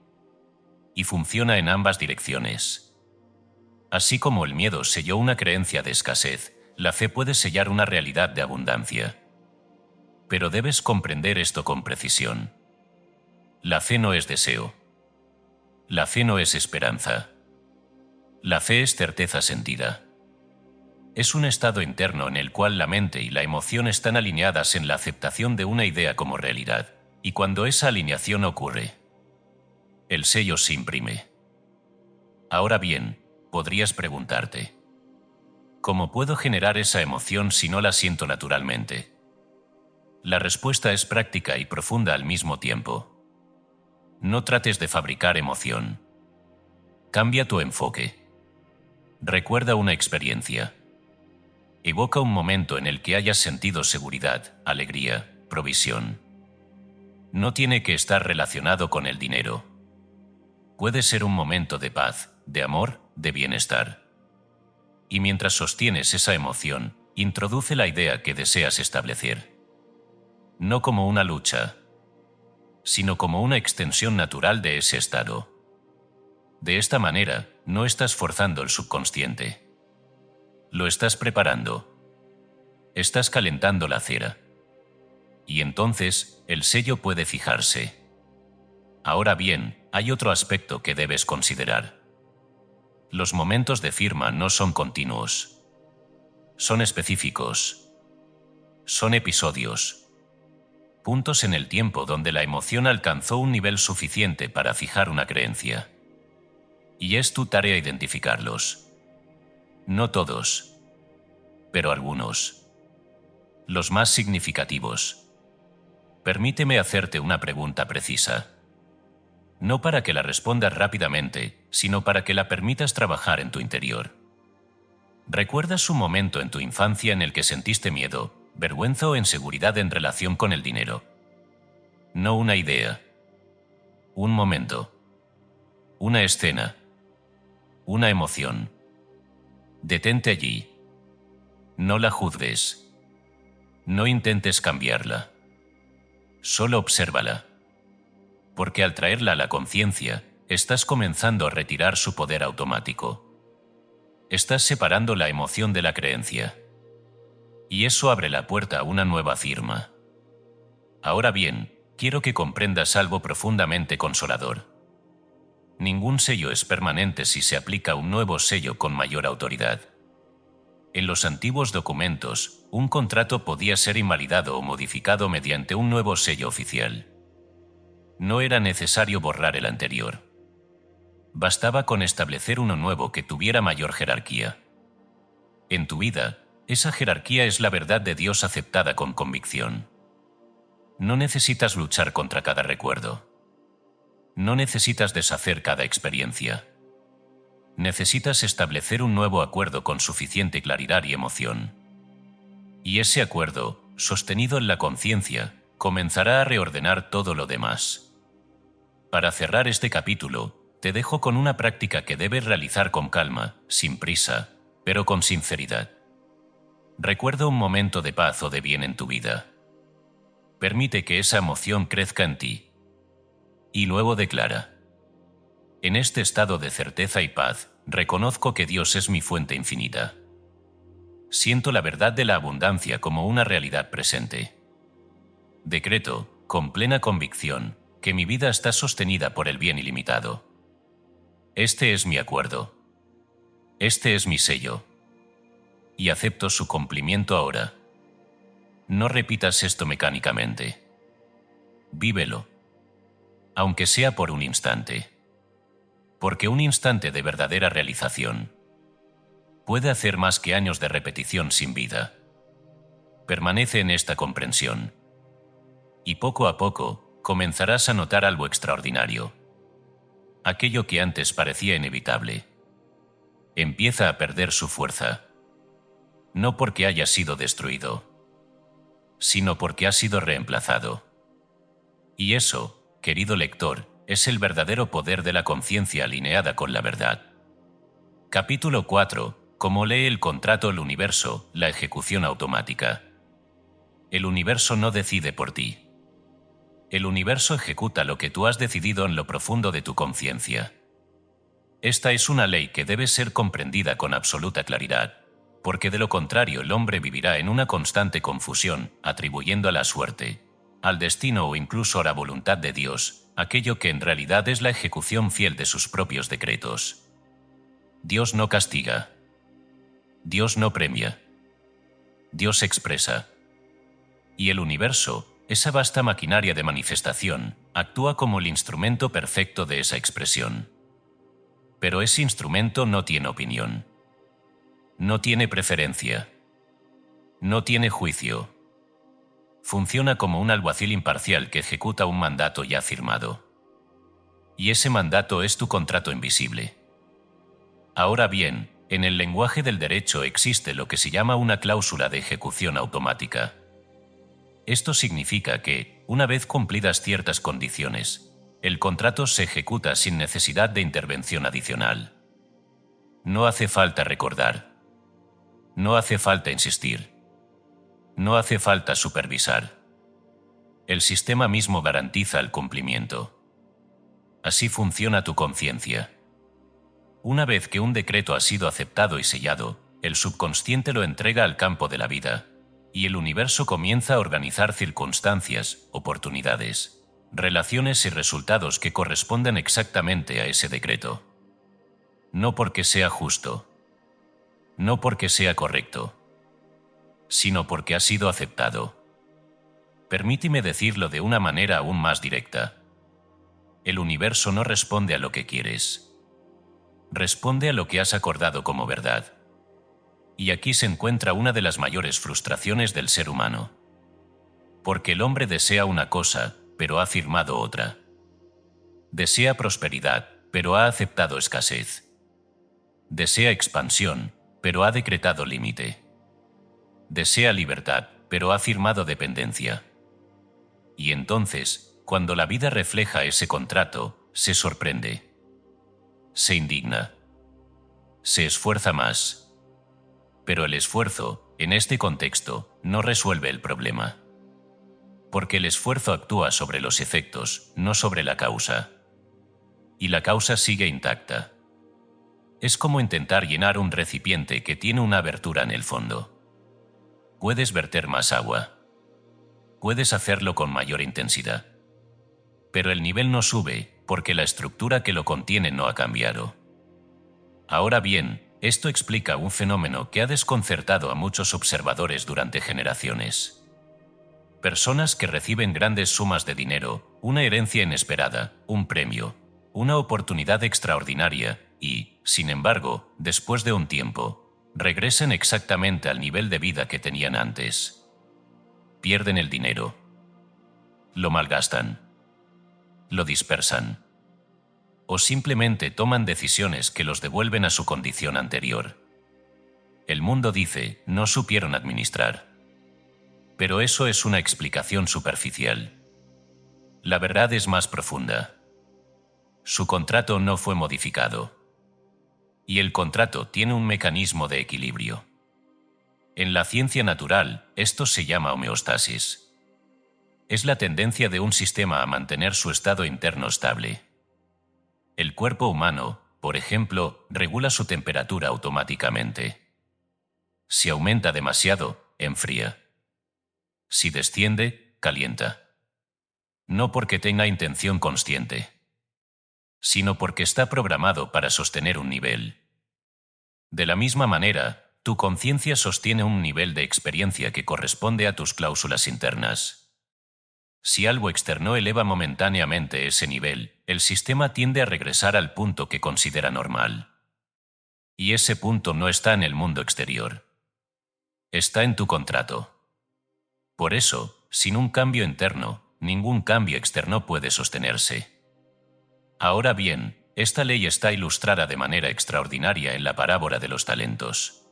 [SPEAKER 1] Y funciona en ambas direcciones. Así como el miedo selló una creencia de escasez, la fe puede sellar una realidad de abundancia. Pero debes comprender esto con precisión. La fe no es deseo. La fe no es esperanza. La fe es certeza sentida. Es un estado interno en el cual la mente y la emoción están alineadas en la aceptación de una idea como realidad, y cuando esa alineación ocurre, el sello se imprime. Ahora bien, podrías preguntarte, ¿cómo puedo generar esa emoción si no la siento naturalmente? La respuesta es práctica y profunda al mismo tiempo. No trates de fabricar emoción. Cambia tu enfoque. Recuerda una experiencia. Evoca un momento en el que hayas sentido seguridad, alegría, provisión. No tiene que estar relacionado con el dinero. Puede ser un momento de paz, de amor, de bienestar. Y mientras sostienes esa emoción, introduce la idea que deseas establecer. No como una lucha, sino como una extensión natural de ese estado. De esta manera, no estás forzando el subconsciente. Lo estás preparando. Estás calentando la cera. Y entonces, el sello puede fijarse. Ahora bien, hay otro aspecto que debes considerar. Los momentos de firma no son continuos. Son específicos. Son episodios. Puntos en el tiempo donde la emoción alcanzó un nivel suficiente para fijar una creencia. Y es tu tarea identificarlos. No todos, pero algunos. Los más significativos. Permíteme hacerte una pregunta precisa. No para que la respondas rápidamente, sino para que la permitas trabajar en tu interior. ¿Recuerdas un momento en tu infancia en el que sentiste miedo, vergüenza o inseguridad en relación con el dinero? No una idea. Un momento. Una escena. Una emoción. Detente allí. No la juzgues. No intentes cambiarla. Solo obsérvala. Porque al traerla a la conciencia, estás comenzando a retirar su poder automático. Estás separando la emoción de la creencia. Y eso abre la puerta a una nueva firma. Ahora bien, quiero que comprendas algo profundamente consolador. Ningún sello es permanente si se aplica un nuevo sello con mayor autoridad. En los antiguos documentos, un contrato podía ser invalidado o modificado mediante un nuevo sello oficial. No era necesario borrar el anterior. Bastaba con establecer uno nuevo que tuviera mayor jerarquía. En tu vida, esa jerarquía es la verdad de Dios aceptada con convicción. No necesitas luchar contra cada recuerdo. No necesitas deshacer cada experiencia. Necesitas establecer un nuevo acuerdo con suficiente claridad y emoción. Y ese acuerdo, sostenido en la conciencia, comenzará a reordenar todo lo demás. Para cerrar este capítulo, te dejo con una práctica que debes realizar con calma, sin prisa, pero con sinceridad. Recuerda un momento de paz o de bien en tu vida. Permite que esa emoción crezca en ti. Y luego declara: en este estado de certeza y paz, reconozco que Dios es mi fuente infinita. Siento la verdad de la abundancia como una realidad presente. Decreto, con plena convicción, que mi vida está sostenida por el bien ilimitado. Este es mi acuerdo. Este es mi sello. Y acepto su cumplimiento ahora. No repitas esto mecánicamente. Vívelo. Aunque sea por un instante. Porque un instante de verdadera realización puede hacer más que años de repetición sin vida. Permanece en esta comprensión. Y poco a poco, comenzarás a notar algo extraordinario. Aquello que antes parecía inevitable empieza a perder su fuerza. No porque haya sido destruido, sino porque ha sido reemplazado. Y eso, querido lector, es el verdadero poder de la conciencia alineada con la verdad. Capítulo 4. Cómo lee el contrato el universo, la ejecución automática. El universo no decide por ti. El universo ejecuta lo que tú has decidido en lo profundo de tu conciencia. Esta es una ley que debe ser comprendida con absoluta claridad, porque de lo contrario el hombre vivirá en una constante confusión, atribuyendo a la suerte, al destino o incluso a la voluntad de Dios, aquello que en realidad es la ejecución fiel de sus propios decretos. Dios no castiga. Dios no premia. Dios expresa. Y el universo, esa vasta maquinaria de manifestación, actúa como el instrumento perfecto de esa expresión. Pero ese instrumento no tiene opinión. No tiene preferencia. No tiene juicio. Funciona como un alguacil imparcial que ejecuta un mandato ya firmado. Y ese mandato es tu contrato invisible. Ahora bien, en el lenguaje del derecho existe lo que se llama una cláusula de ejecución automática. Esto significa que, una vez cumplidas ciertas condiciones, el contrato se ejecuta sin necesidad de intervención adicional. No hace falta recordar. No hace falta insistir. No hace falta supervisar. El sistema mismo garantiza el cumplimiento. Así funciona tu conciencia. Una vez que un decreto ha sido aceptado y sellado, el subconsciente lo entrega al campo de la vida, y el universo comienza a organizar circunstancias, oportunidades, relaciones y resultados que corresponden exactamente a ese decreto. No porque sea justo, no porque sea correcto, sino porque ha sido aceptado. Permíteme decirlo de una manera aún más directa. El universo no responde a lo que quieres. Responde a lo que has acordado como verdad. Y aquí se encuentra una de las mayores frustraciones del ser humano. Porque el hombre desea una cosa, pero ha firmado otra. Desea prosperidad, pero ha aceptado escasez. Desea expansión, pero ha decretado límite. Desea libertad, pero ha firmado dependencia. Y entonces, cuando la vida refleja ese contrato, se sorprende. Se indigna. Se esfuerza más. Pero el esfuerzo, en este contexto, no resuelve el problema. Porque el esfuerzo actúa sobre los efectos, no sobre la causa. Y la causa sigue intacta. Es como intentar llenar un recipiente que tiene una abertura en el fondo. Puedes verter más agua. Puedes hacerlo con mayor intensidad. Pero el nivel no sube porque la estructura que lo contiene no ha cambiado. Ahora bien, esto explica un fenómeno que ha desconcertado a muchos observadores durante generaciones. Personas que reciben grandes sumas de dinero, una herencia inesperada, un premio, una oportunidad extraordinaria y, sin embargo, después de un tiempo, regresan exactamente al nivel de vida que tenían antes. Pierden el dinero. Lo malgastan. Lo dispersan. O simplemente toman decisiones que los devuelven a su condición anterior. El mundo dice, no supieron administrar. Pero eso es una explicación superficial. La verdad es más profunda. Su contrato no fue modificado. Y el contrato tiene un mecanismo de equilibrio. En la ciencia natural, esto se llama homeostasis. Es la tendencia de un sistema a mantener su estado interno estable. El cuerpo humano, por ejemplo, regula su temperatura automáticamente. Si aumenta demasiado, enfría. Si desciende, calienta. No porque tenga intención consciente, sino porque está programado para sostener un nivel. De la misma manera, tu conciencia sostiene un nivel de experiencia que corresponde a tus cláusulas internas. Si algo externo eleva momentáneamente ese nivel, el sistema tiende a regresar al punto que considera normal. Y ese punto no está en el mundo exterior. Está en tu contrato. Por eso, sin un cambio interno, ningún cambio externo puede sostenerse. Ahora bien, esta ley está ilustrada de manera extraordinaria en la parábola de los talentos.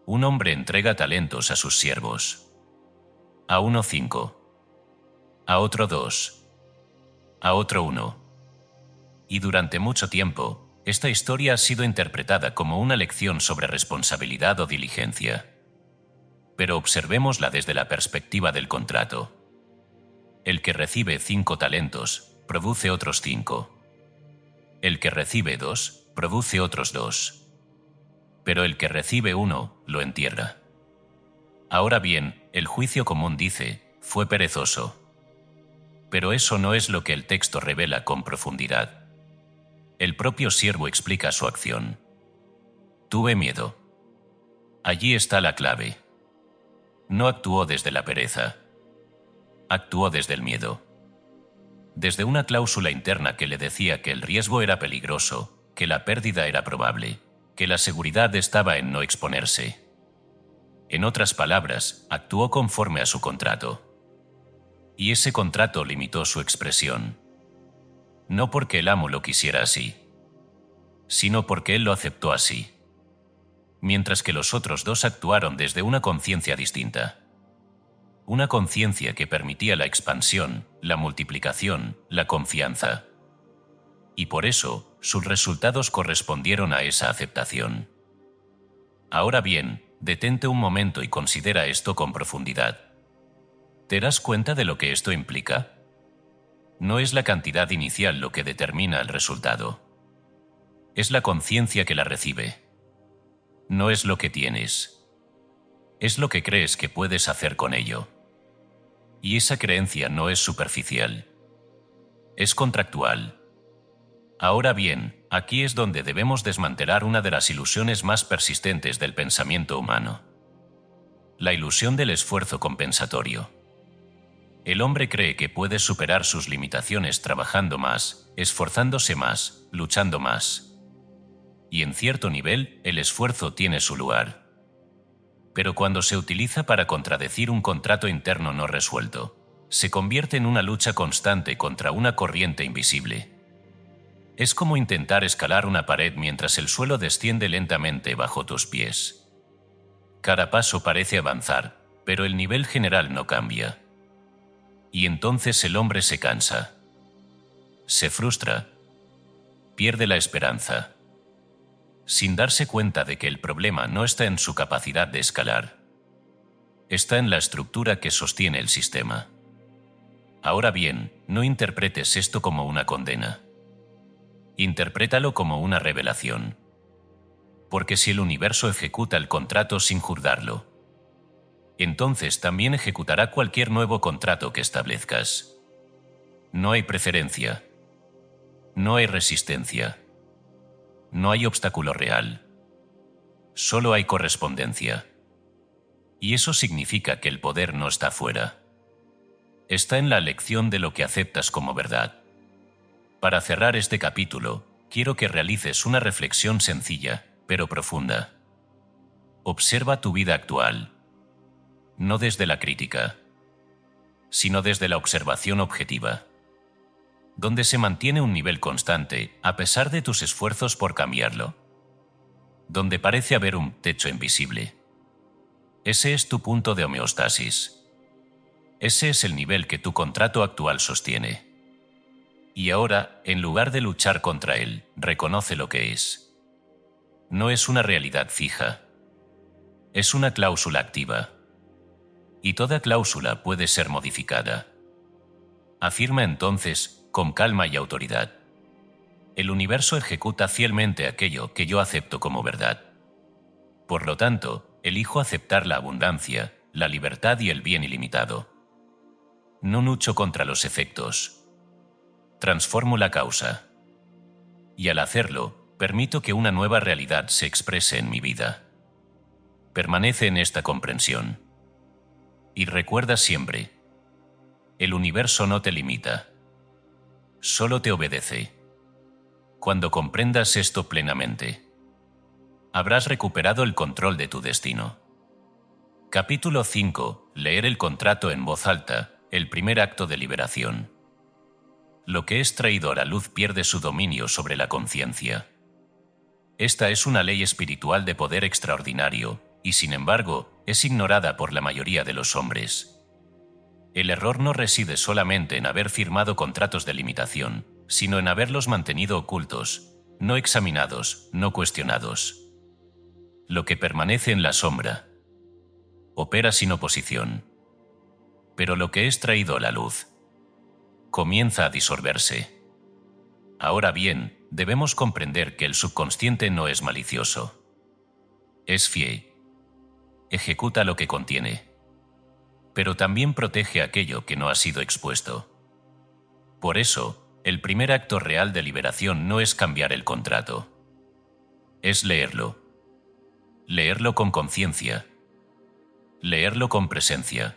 [SPEAKER 1] Un hombre entrega talentos a sus siervos. A uno 5. A otro 2. A otro 1. Y durante mucho tiempo, esta historia ha sido interpretada como una lección sobre responsabilidad o diligencia. Pero observémosla desde la perspectiva del contrato. El que recibe 5 talentos, produce otros 5. El que recibe 2, produce otros 2. Pero el que recibe 1, lo entierra. Ahora bien, el juicio común dice, fue perezoso. Pero eso no es lo que el texto revela con profundidad. El propio siervo explica su acción. Tuve miedo. Allí está la clave. No actuó desde la pereza. Actuó desde el miedo. Desde una cláusula interna que le decía que el riesgo era peligroso, que la pérdida era probable, que la seguridad estaba en no exponerse. En otras palabras, actuó conforme a su contrato. Y ese contrato limitó su expresión. No porque el amo lo quisiera así, sino porque él lo aceptó así. Mientras que los otros 2 actuaron desde una conciencia distinta. Una conciencia que permitía la expansión, la multiplicación, la confianza. Y por eso, sus resultados correspondieron a esa aceptación. Ahora bien, detente un momento y considera esto con profundidad. ¿Te das cuenta de lo que esto implica? No es la cantidad inicial lo que determina el resultado. Es la conciencia que la recibe. No es lo que tienes. Es lo que crees que puedes hacer con ello. Y esa creencia no es superficial. Es contractual. Ahora bien, aquí es donde debemos desmantelar una de las ilusiones más persistentes del pensamiento humano. La ilusión del esfuerzo compensatorio. El hombre cree que puede superar sus limitaciones trabajando más, esforzándose más, luchando más. Y en cierto nivel, el esfuerzo tiene su lugar. Pero cuando se utiliza para contradecir un contrato interno no resuelto, se convierte en una lucha constante contra una corriente invisible. Es como intentar escalar una pared mientras el suelo desciende lentamente bajo tus pies. Cada paso parece avanzar, pero el nivel general no cambia. Y entonces el hombre se cansa. Se frustra. Pierde la esperanza. Sin darse cuenta de que el problema no está en su capacidad de escalar. Está en la estructura que sostiene el sistema. Ahora bien, no interpretes esto como una condena. Interprétalo como una revelación. Porque si el universo ejecuta el contrato sin juzgarlo, entonces también ejecutará cualquier nuevo contrato que establezcas. No hay preferencia. No hay resistencia. No hay obstáculo real. Solo hay correspondencia. Y eso significa que el poder no está fuera. Está en la elección de lo que aceptas como verdad. Para cerrar este capítulo, quiero que realices una reflexión sencilla, pero profunda. Observa tu vida actual. No desde la crítica, sino desde la observación objetiva, donde se mantiene un nivel constante a pesar de tus esfuerzos por cambiarlo, donde parece haber un techo invisible. Ese es tu punto de homeostasis. Ese es el nivel que tu contrato actual sostiene. Y ahora, en lugar de luchar contra él, reconoce lo que es. No es una realidad fija. Es una cláusula activa. Y toda cláusula puede ser modificada. Afirma entonces, con calma y autoridad: el universo ejecuta fielmente aquello que yo acepto como verdad. Por lo tanto, elijo aceptar la abundancia, la libertad y el bien ilimitado. No lucho contra los efectos. Transformo la causa. Y al hacerlo, permito que una nueva realidad se exprese en mi vida. Permanece en esta comprensión. Y recuerda siempre: el universo no te limita. Solo te obedece. Cuando comprendas esto plenamente, habrás recuperado el control de tu destino. Capítulo 5. Leer el contrato en voz alta, el primer acto de liberación. Lo que es traído a la luz pierde su dominio sobre la conciencia. Esta es una ley espiritual de poder extraordinario, y sin embargo, es ignorada por la mayoría de los hombres. El error no reside solamente en haber firmado contratos de limitación, sino en haberlos mantenido ocultos, no examinados, no cuestionados. Lo que permanece en la sombra opera sin oposición. Pero lo que es traído a la luz comienza a disolverse. Ahora bien, debemos comprender que el subconsciente no es malicioso. Es fiel. Ejecuta lo que contiene. Pero también protege aquello que no ha sido expuesto. Por eso, el primer acto real de liberación no es cambiar el contrato. Es leerlo. Leerlo con conciencia. Leerlo con presencia.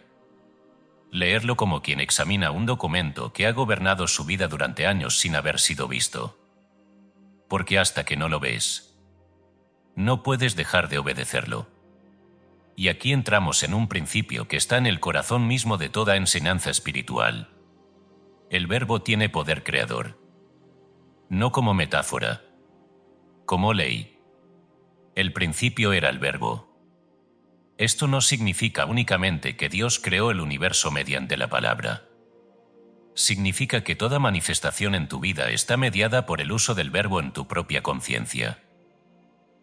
[SPEAKER 1] Leerlo como quien examina un documento que ha gobernado su vida durante años sin haber sido visto. Porque hasta que no lo ves, no puedes dejar de obedecerlo. Y aquí entramos en un principio que está en el corazón mismo de toda enseñanza espiritual. El verbo tiene poder creador. No como metáfora, como ley. El principio era el verbo. Esto no significa únicamente que Dios creó el universo mediante la palabra. Significa que toda manifestación en tu vida está mediada por el uso del verbo en tu propia conciencia.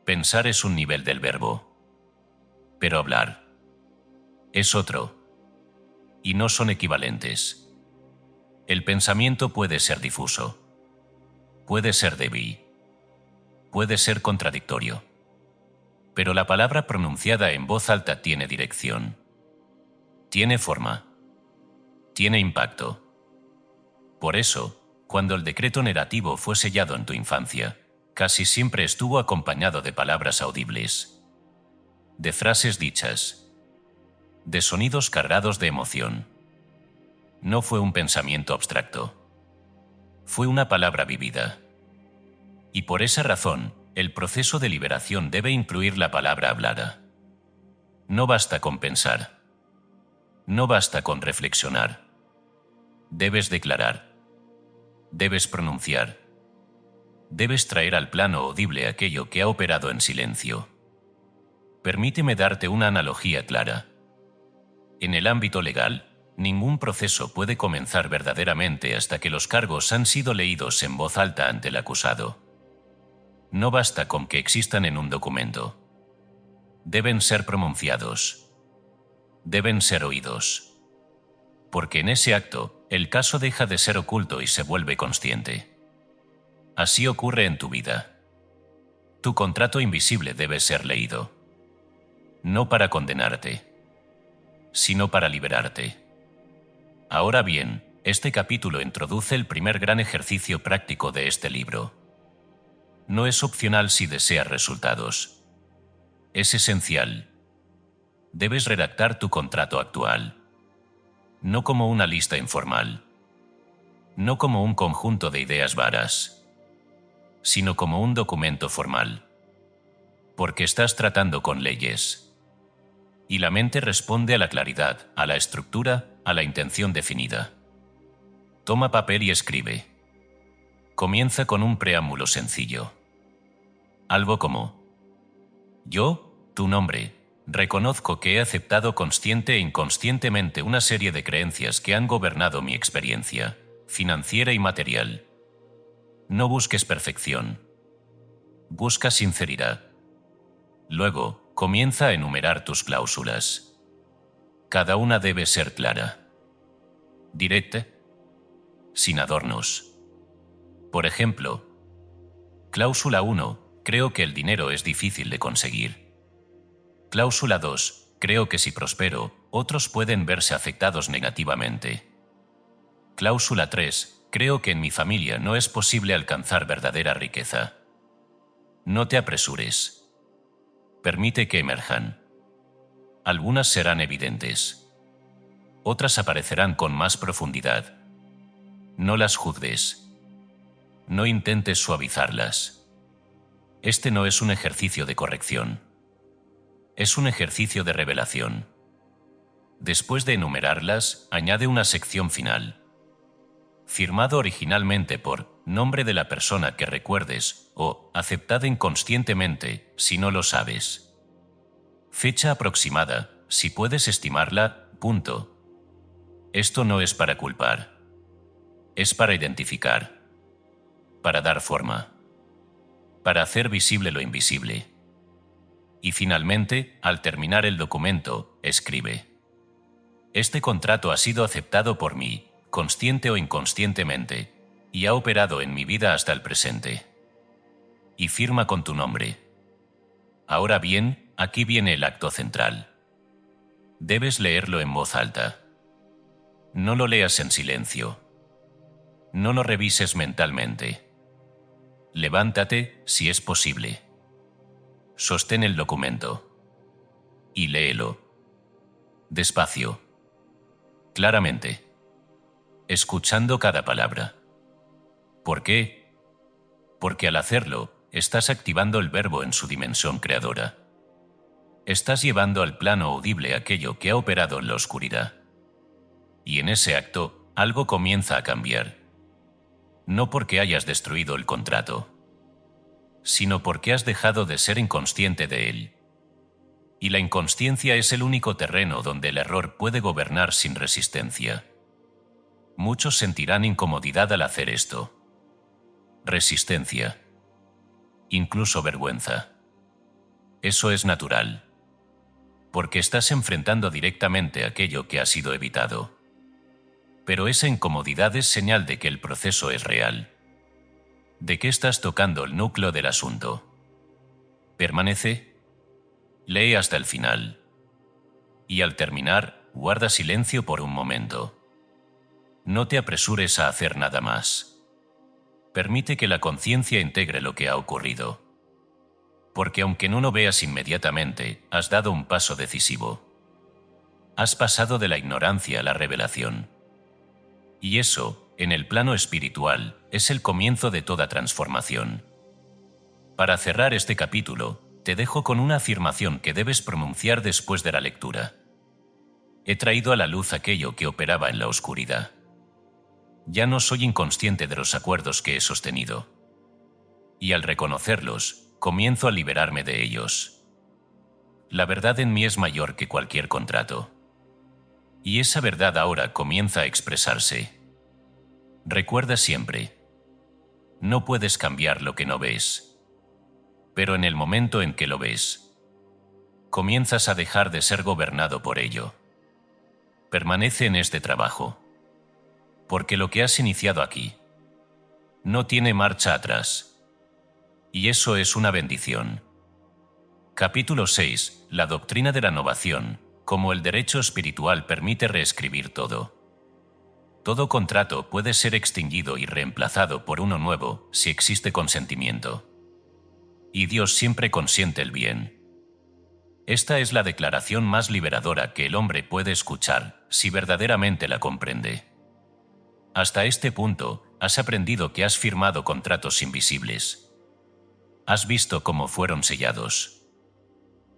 [SPEAKER 1] Pensar es un nivel del verbo. Pero hablar es otro. Y no son equivalentes. El pensamiento puede ser difuso. Puede ser débil. Puede ser contradictorio. Pero la palabra pronunciada en voz alta tiene dirección. Tiene forma. Tiene impacto. Por eso, cuando el decreto negativo fue sellado en tu infancia, casi siempre estuvo acompañado de palabras audibles, de frases dichas, de sonidos cargados de emoción. No fue un pensamiento abstracto. Fue una palabra vivida. Y por esa razón, el proceso de liberación debe incluir la palabra hablada. No basta con pensar. No basta con reflexionar. Debes declarar. Debes pronunciar. Debes traer al plano audible aquello que ha operado en silencio. Permíteme darte una analogía clara. En el ámbito legal, ningún proceso puede comenzar verdaderamente hasta que los cargos han sido leídos en voz alta ante el acusado. No basta con que existan en un documento. Deben ser pronunciados. Deben ser oídos. Porque en ese acto, el caso deja de ser oculto y se vuelve consciente. Así ocurre en tu vida. Tu contrato invisible debe ser leído. No para condenarte, sino para liberarte. Ahora bien, este capítulo introduce el primer gran ejercicio práctico de este libro. No es opcional si deseas resultados. Es esencial. Debes redactar tu contrato actual. No como una lista informal. No como un conjunto de ideas vagas, sino como un documento formal. Porque estás tratando con leyes. Y la mente responde a la claridad, a la estructura, a la intención definida. Toma papel y escribe. Comienza con un preámbulo sencillo. Algo como: yo, tu nombre, reconozco que he aceptado consciente e inconscientemente una serie de creencias que han gobernado mi experiencia, financiera y material. No busques perfección. Busca sinceridad. Luego, comienza a enumerar tus cláusulas. Cada una debe ser clara, directa, sin adornos. Por ejemplo, cláusula 1. Creo que el dinero es difícil de conseguir. Cláusula 2. Creo que si prospero, otros pueden verse afectados negativamente. Cláusula 3. Creo que en mi familia no es posible alcanzar verdadera riqueza. No te apresures. Permite que emerjan. Algunas serán evidentes. Otras aparecerán con más profundidad. No las juzgues. No intentes suavizarlas. Este no es un ejercicio de corrección. Es un ejercicio de revelación. Después de enumerarlas, añade una sección final. Firmado originalmente por nombre de la persona que recuerdes o aceptada inconscientemente si no lo sabes. Fecha aproximada, si puedes estimarla, punto. Esto no es para culpar. Es para identificar. Para dar forma. Para hacer visible lo invisible. Y finalmente, al terminar el documento, escribe: este contrato ha sido aceptado por mí, consciente o inconscientemente, y ha operado en mi vida hasta el presente. Y firma con tu nombre. Ahora bien, aquí viene el acto central. Debes leerlo en voz alta. No lo leas en silencio. No lo revises mentalmente. Levántate, si es posible. Sostén el documento. Y léelo. Despacio. Claramente. Escuchando cada palabra. ¿Por qué? Porque al hacerlo, estás activando el verbo en su dimensión creadora. Estás llevando al plano audible aquello que ha operado en la oscuridad. Y en ese acto, algo comienza a cambiar. No porque hayas destruido el contrato, sino porque has dejado de ser inconsciente de él. Y la inconsciencia es el único terreno donde el error puede gobernar sin resistencia. Muchos sentirán incomodidad al hacer esto. Resistencia. Incluso vergüenza. Eso es natural. Porque estás enfrentando directamente aquello que ha sido evitado. Pero esa incomodidad es señal de que el proceso es real. De que estás tocando el núcleo del asunto. Permanece. Lee hasta el final. Y al terminar, guarda silencio por un momento. No te apresures a hacer nada más. Permite que la conciencia integre lo que ha ocurrido. Porque aunque no lo veas inmediatamente, has dado un paso decisivo. Has pasado de la ignorancia a la revelación. Y eso, en el plano espiritual, es el comienzo de toda transformación. Para cerrar este capítulo, te dejo con una afirmación que debes pronunciar después de la lectura. He traído a la luz aquello que operaba en la oscuridad. Ya no soy inconsciente de los acuerdos que he sostenido. Y al reconocerlos, comienzo a liberarme de ellos. La verdad en mí es mayor que cualquier contrato. Y esa verdad ahora comienza a expresarse. Recuerda siempre, no puedes cambiar lo que no ves. Pero en el momento en que lo ves, comienzas a dejar de ser gobernado por ello. Permanece en este trabajo. Porque lo que has iniciado aquí no tiene marcha atrás. Y eso es una bendición. Capítulo 6. La doctrina de la novación, como el derecho espiritual permite reescribir todo. Todo contrato puede ser extinguido y reemplazado por uno nuevo si existe consentimiento. Y Dios siempre consiente el bien. Esta es la declaración más liberadora que el hombre puede escuchar si verdaderamente la comprende. Hasta este punto, has aprendido que has firmado contratos invisibles. Has visto cómo fueron sellados.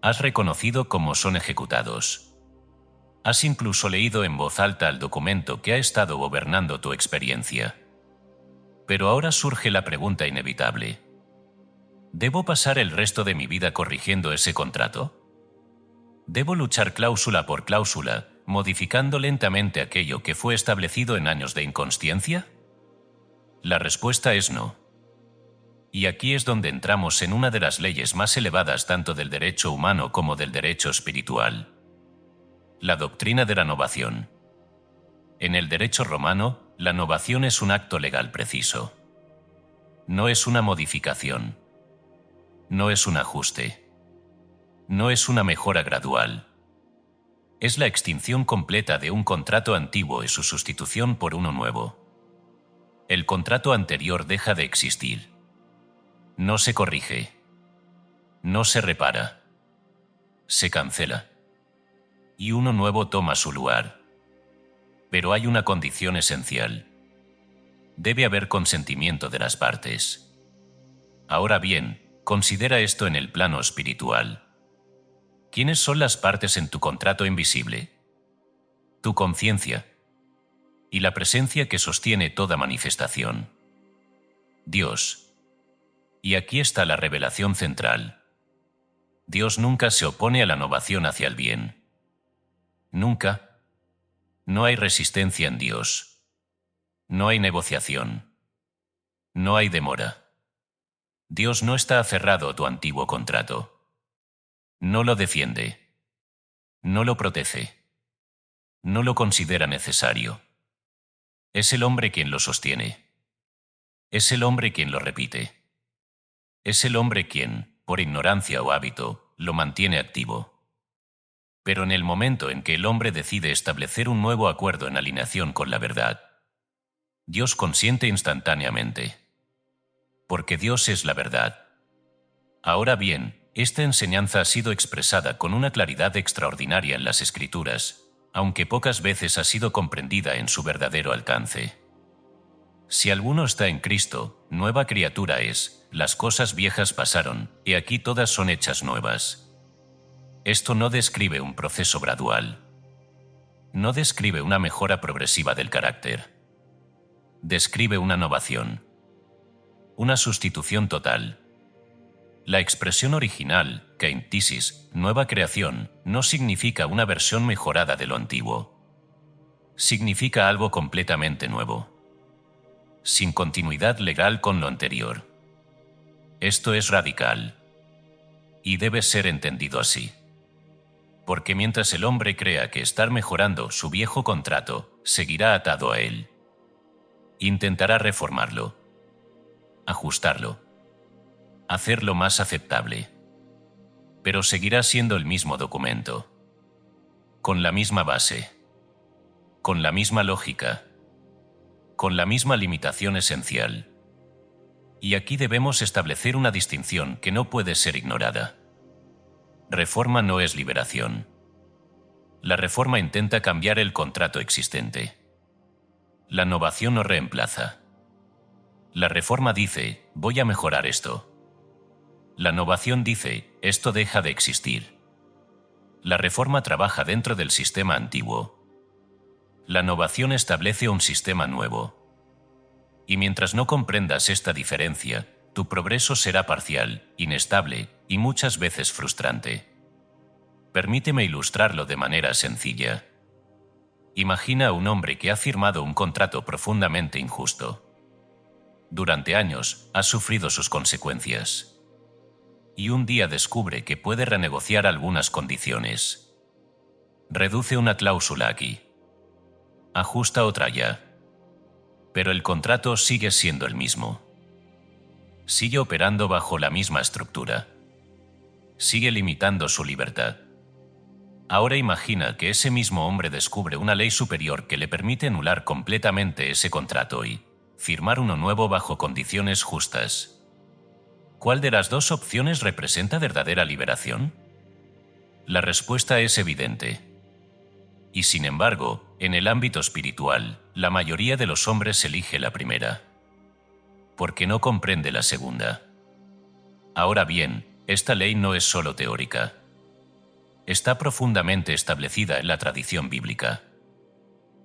[SPEAKER 1] Has reconocido cómo son ejecutados. Has incluso leído en voz alta el documento que ha estado gobernando tu experiencia. Pero ahora surge la pregunta inevitable. ¿Debo pasar el resto de mi vida corrigiendo ese contrato? ¿Debo luchar cláusula por cláusula, modificando lentamente aquello que fue establecido en años de inconsciencia? La respuesta es no. Y aquí es donde entramos en una de las leyes más elevadas tanto del derecho humano como del derecho espiritual. La doctrina de la novación. En el derecho romano, la novación es un acto legal preciso. No es una modificación. No es un ajuste. No es una mejora gradual. Es la extinción completa de un contrato antiguo y su sustitución por uno nuevo. El contrato anterior deja de existir. No se corrige. No se repara. Se cancela. Y uno nuevo toma su lugar. Pero hay una condición esencial. Debe haber consentimiento de las partes. Ahora bien, considera esto en el plano espiritual. ¿Quiénes son las partes en tu contrato invisible? Tu conciencia. Y la presencia que sostiene toda manifestación. Dios. Y aquí está la revelación central. Dios nunca se opone a la novación hacia el bien. Nunca. No hay resistencia en Dios. No hay negociación. No hay demora. Dios no está aferrado a tu antiguo contrato. No lo defiende. No lo protege. No lo considera necesario. Es el hombre quien lo sostiene. Es el hombre quien lo repite. Es el hombre quien, por ignorancia o hábito, lo mantiene activo. Pero en el momento en que el hombre decide establecer un nuevo acuerdo en alineación con la verdad, Dios consiente instantáneamente. Porque Dios es la verdad. Ahora bien, esta enseñanza ha sido expresada con una claridad extraordinaria en las Escrituras, aunque pocas veces ha sido comprendida en su verdadero alcance. Si alguno está en Cristo, nueva criatura es, las cosas viejas pasaron, y aquí todas son hechas nuevas. Esto no describe un proceso gradual. No describe una mejora progresiva del carácter. Describe una novación. Una sustitución total. La expresión original, keintisis, nueva creación, no significa una versión mejorada de lo antiguo. Significa algo completamente nuevo. Sin continuidad legal con lo anterior. Esto es radical. Y debe ser entendido así. Porque mientras el hombre crea que estar mejorando su viejo contrato, seguirá atado a él. Intentará reformarlo. Ajustarlo. Hacerlo más aceptable. Pero seguirá siendo el mismo documento. Con la misma base. Con la misma lógica. Con la misma limitación esencial. Y aquí debemos establecer una distinción que no puede ser ignorada. Reforma no es liberación. La reforma intenta cambiar el contrato existente. La novación no reemplaza. La reforma dice, voy a mejorar esto. La novación dice, esto deja de existir. La reforma trabaja dentro del sistema antiguo. La novación establece un sistema nuevo. Y mientras no comprendas esta diferencia, tu progreso será parcial, inestable y muchas veces frustrante. Permíteme ilustrarlo de manera sencilla. Imagina a un hombre que ha firmado un contrato profundamente injusto. Durante años ha sufrido sus consecuencias. Y un día descubre que puede renegociar algunas condiciones. Reduce una cláusula aquí. Ajusta otra allá. Pero el contrato sigue siendo el mismo. Sigue operando bajo la misma estructura. Sigue limitando su libertad. Ahora imagina que ese mismo hombre descubre una ley superior que le permite anular completamente ese contrato y firmar uno nuevo bajo condiciones justas. ¿Cuál de las dos opciones representa verdadera liberación? La respuesta es evidente. Y sin embargo, en el ámbito espiritual, la mayoría de los hombres elige la primera, porque no comprende la segunda. Ahora bien, esta ley no es solo teórica. Está profundamente establecida en la tradición bíblica.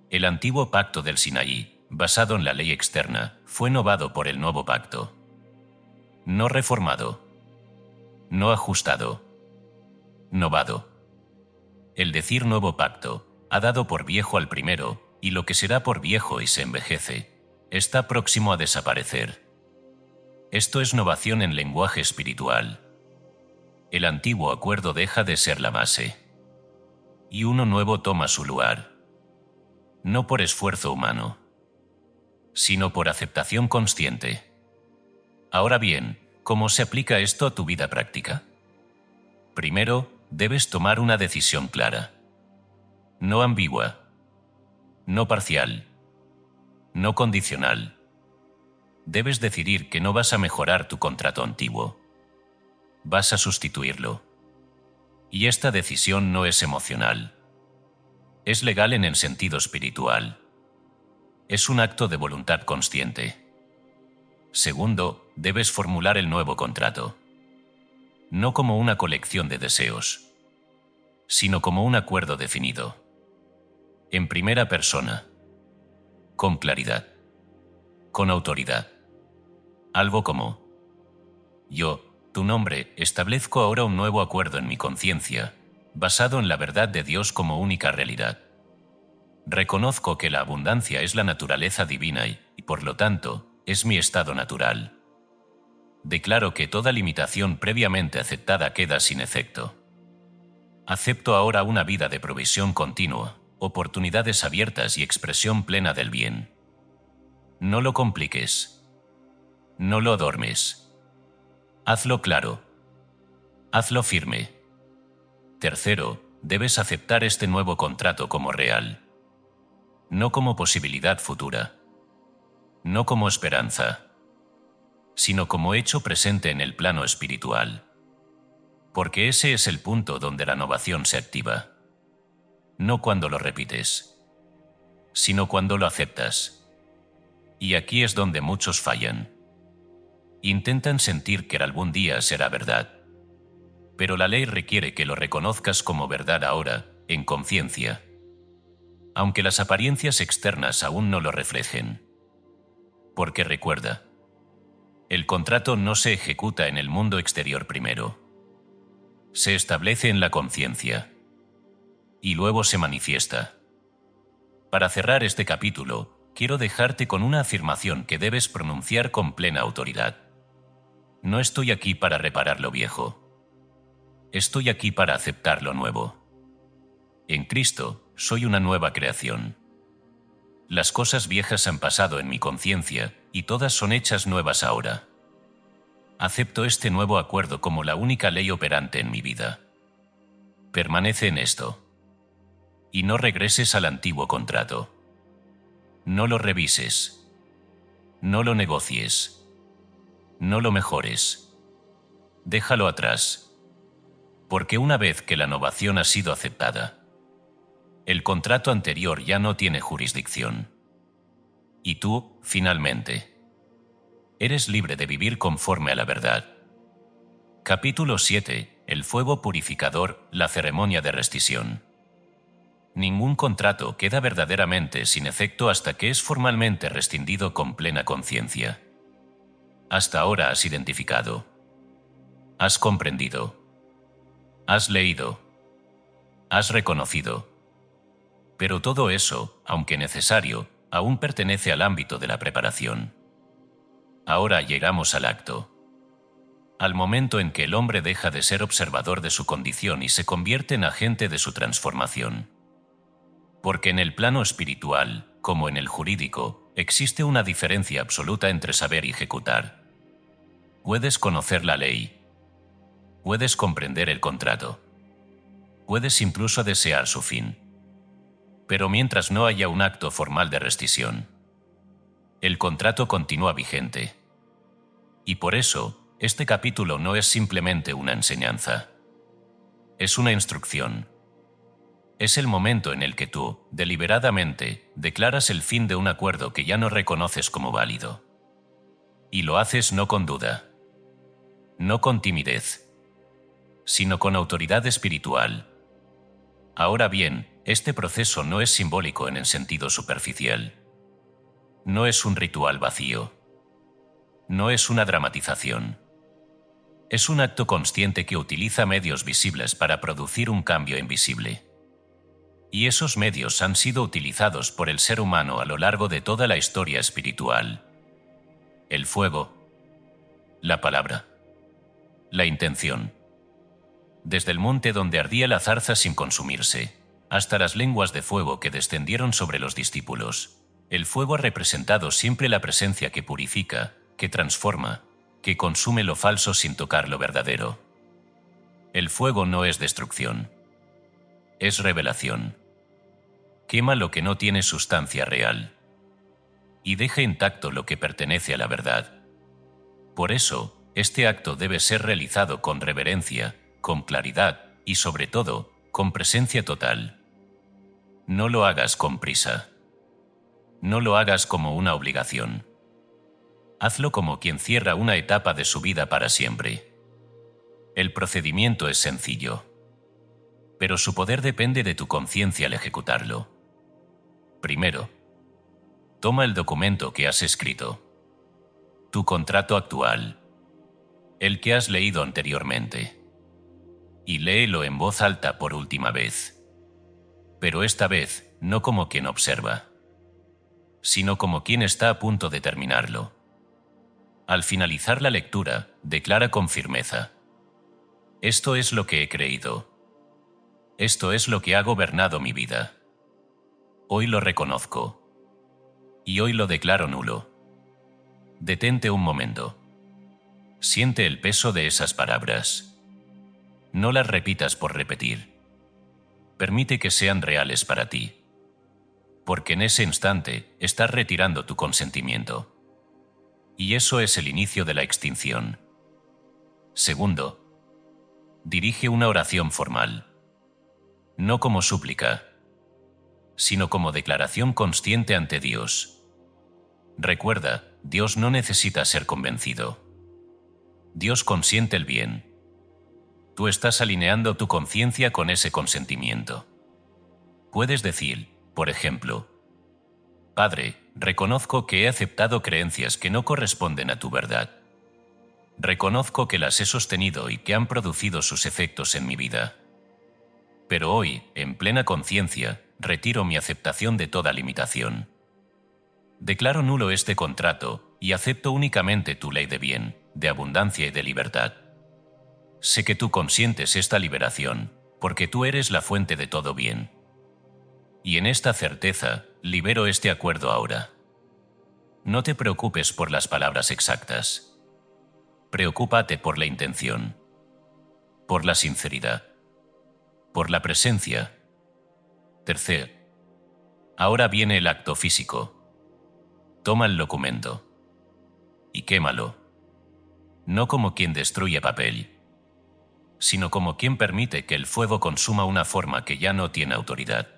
[SPEAKER 1] El antiguo pacto del Sinaí, basado en la ley externa, fue novado por el nuevo pacto. No reformado, no ajustado, novado. El decir nuevo pacto ha dado por viejo al primero, y lo que será por viejo y se envejece, está próximo a desaparecer. Esto es novación en lenguaje espiritual. El antiguo acuerdo deja de ser la base, y uno nuevo toma su lugar. No por esfuerzo humano, sino por aceptación consciente. Ahora bien, ¿cómo se aplica esto a tu vida práctica? Primero, debes tomar una decisión clara. No ambigua. No parcial. No condicional. Debes decidir que no vas a mejorar tu contrato antiguo. Vas a sustituirlo. Y esta decisión no es emocional. Es legal en el sentido espiritual. Es un acto de voluntad consciente. Segundo, debes formular el nuevo contrato. No como una colección de deseos, sino como un acuerdo definido. En primera persona. Con claridad. Con autoridad. Algo como: yo, tu nombre, establezco ahora un nuevo acuerdo en mi conciencia, basado en la verdad de Dios como única realidad. Reconozco que la abundancia es la naturaleza divina y, por lo tanto, es mi estado natural. Declaro que toda limitación previamente aceptada queda sin efecto. Acepto ahora una vida de provisión continua, oportunidades abiertas y expresión plena del bien. No lo compliques. No lo adormes. Hazlo claro. Hazlo firme. Tercero, debes aceptar este nuevo contrato como real. No como posibilidad futura. No como esperanza, sino como hecho presente en el plano espiritual. Porque ese es el punto donde la novación se activa. No cuando lo repites, sino cuando lo aceptas. Y aquí es donde muchos fallan. Intentan sentir que algún día será verdad. Pero la ley requiere que lo reconozcas como verdad ahora, en conciencia. Aunque las apariencias externas aún no lo reflejen. Porque recuerda, el contrato no se ejecuta en el mundo exterior primero. Se establece en la conciencia. Y luego se manifiesta. Para cerrar este capítulo, quiero dejarte con una afirmación que debes pronunciar con plena autoridad. No estoy aquí para reparar lo viejo. Estoy aquí para aceptar lo nuevo. En Cristo, soy una nueva creación. Las cosas viejas han pasado en mi conciencia, y todas son hechas nuevas ahora. Acepto este nuevo acuerdo como la única ley operante en mi vida. Permanece en esto. Y no regreses al antiguo contrato. No lo revises. No lo negocies. No lo mejores. Déjalo atrás. Porque una vez que la novación ha sido aceptada, el contrato anterior ya no tiene jurisdicción. Y tú, finalmente, eres libre de vivir conforme a la verdad. Capítulo 7. El fuego purificador, la ceremonia de rescisión. Ningún contrato queda verdaderamente sin efecto hasta que es formalmente rescindido con plena conciencia. Hasta ahora has identificado. Has comprendido. Has leído. Has reconocido. Pero todo eso, aunque necesario, aún pertenece al ámbito de la preparación. Ahora llegamos al acto. Al momento en que el hombre deja de ser observador de su condición y se convierte en agente de su transformación. Porque en el plano espiritual, como en el jurídico, existe una diferencia absoluta entre saber y ejecutar. Puedes conocer la ley. Puedes comprender el contrato. Puedes incluso desear su fin. Pero mientras no haya un acto formal de rescisión, el contrato continúa vigente. Y por eso, este capítulo no es simplemente una enseñanza. Es una instrucción. Es el momento en el que tú, deliberadamente, declaras el fin de un acuerdo que ya no reconoces como válido. Y lo haces no con duda, no con timidez, sino con autoridad espiritual. Ahora bien, este proceso no es simbólico en el sentido superficial. No es un ritual vacío. No es una dramatización. Es un acto consciente que utiliza medios visibles para producir un cambio invisible. Y esos medios han sido utilizados por el ser humano a lo largo de toda la historia espiritual. El fuego, la palabra, la intención. Desde el monte donde ardía la zarza sin consumirse, hasta las lenguas de fuego que descendieron sobre los discípulos, el fuego ha representado siempre la presencia que purifica, que transforma, que consume lo falso sin tocar lo verdadero. El fuego no es destrucción. Es revelación. Quema lo que no tiene sustancia real. Y deja intacto lo que pertenece a la verdad. Por eso, este acto debe ser realizado con reverencia, con claridad y, sobre todo, con presencia total. No lo hagas con prisa. No lo hagas como una obligación. Hazlo como quien cierra una etapa de su vida para siempre. El procedimiento es sencillo, pero su poder depende de tu conciencia al ejecutarlo. Primero, toma el documento que has escrito, tu contrato actual, el que has leído anteriormente, y léelo en voz alta por última vez. Pero esta vez no como quien observa, sino como quien está a punto de terminarlo. Al finalizar la lectura, declara con firmeza: esto es lo que he creído. Esto es lo que ha gobernado mi vida. Hoy lo reconozco. Y hoy lo declaro nulo. Detente un momento. Siente el peso de esas palabras. No las repitas por repetir. Permite que sean reales para ti. Porque en ese instante estás retirando tu consentimiento. Y eso es el inicio de la extinción. Segundo, dirige una oración formal. No como súplica, sino como declaración consciente ante Dios. Recuerda, Dios no necesita ser convencido. Dios consiente el bien. Tú estás alineando tu conciencia con ese consentimiento. Puedes decir, por ejemplo: Padre, reconozco que he aceptado creencias que no corresponden a tu verdad. Reconozco que las he sostenido y que han producido sus efectos en mi vida. Pero hoy, en plena conciencia, retiro mi aceptación de toda limitación. Declaro nulo este contrato y acepto únicamente tu ley de bien, de abundancia y de libertad. Sé que tú consientes esta liberación, porque tú eres la fuente de todo bien. Y en esta certeza, libero este acuerdo ahora. No te preocupes por las palabras exactas. Preocúpate por la intención, por la sinceridad, por la presencia. Tercero, ahora viene el acto físico. Toma el documento y quémalo, no como quien destruye papel, sino como quien permite que el fuego consuma una forma que ya no tiene autoridad.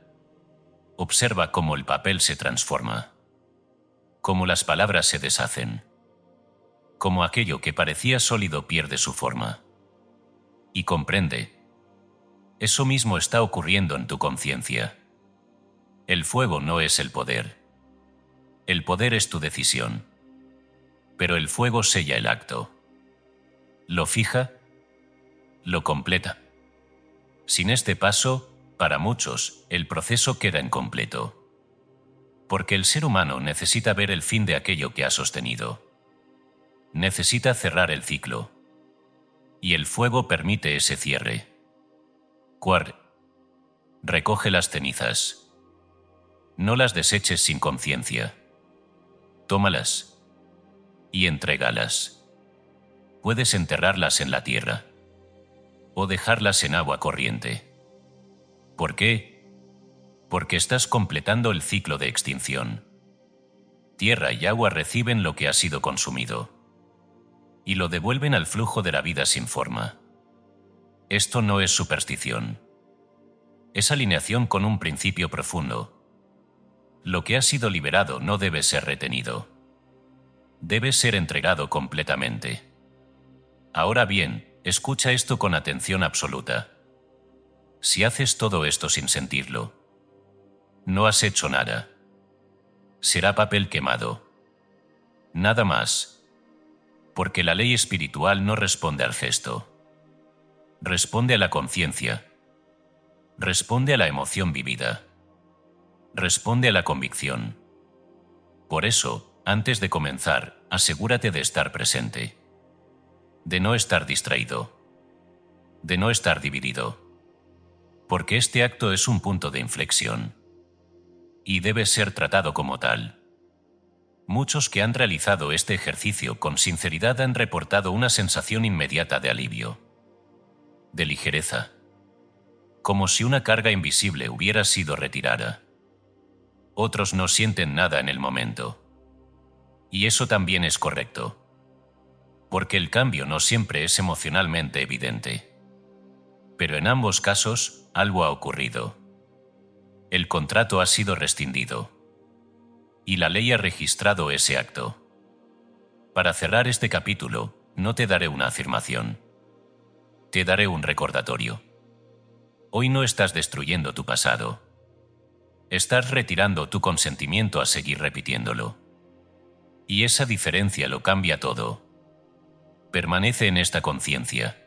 [SPEAKER 1] Observa cómo el papel se transforma, cómo las palabras se deshacen, cómo aquello que parecía sólido pierde su forma. y comprende. Eso mismo está ocurriendo en tu conciencia. El fuego no es el poder. El poder es tu decisión. Pero el fuego sella el acto. Lo fija, lo completa. Sin este paso, para muchos, el proceso queda incompleto. Porque el ser humano necesita ver el fin de aquello que ha sostenido. Necesita cerrar el ciclo. Y el fuego permite ese cierre. Recoge las cenizas. No las deseches sin conciencia. Tómalas y entrégalas. Puedes enterrarlas en la tierra o dejarlas en agua corriente. ¿Por qué? Porque estás completando el ciclo de extinción. Tierra y agua reciben lo que ha sido consumido y lo devuelven al flujo de la vida sin forma. Esto no es superstición. Es alineación con un principio profundo. Lo que ha sido liberado no debe ser retenido. Debe ser entregado completamente. Ahora bien, escucha esto con atención absoluta. Si haces todo esto sin sentirlo, no has hecho nada. Será papel quemado. Nada más. Porque la ley espiritual no responde al gesto. Responde a la conciencia. Responde a la emoción vivida. Responde a la convicción. Por eso, antes de comenzar, asegúrate de estar presente. De no estar distraído. De no estar dividido. Porque este acto es un punto de inflexión. Y debe ser tratado como tal. Muchos que han realizado este ejercicio con sinceridad han reportado una sensación inmediata de alivio. De ligereza. Como si una carga invisible hubiera sido retirada. Otros no sienten nada en el momento. Y eso también es correcto. Porque el cambio no siempre es emocionalmente evidente. Pero en ambos casos, algo ha ocurrido. El contrato ha sido rescindido. Y la ley ha registrado ese acto. Para cerrar este capítulo, no te daré una afirmación. Te daré un recordatorio. Hoy no estás destruyendo tu pasado. Estás retirando tu consentimiento a seguir repitiéndolo. Y esa diferencia lo cambia todo. Permanece en esta conciencia.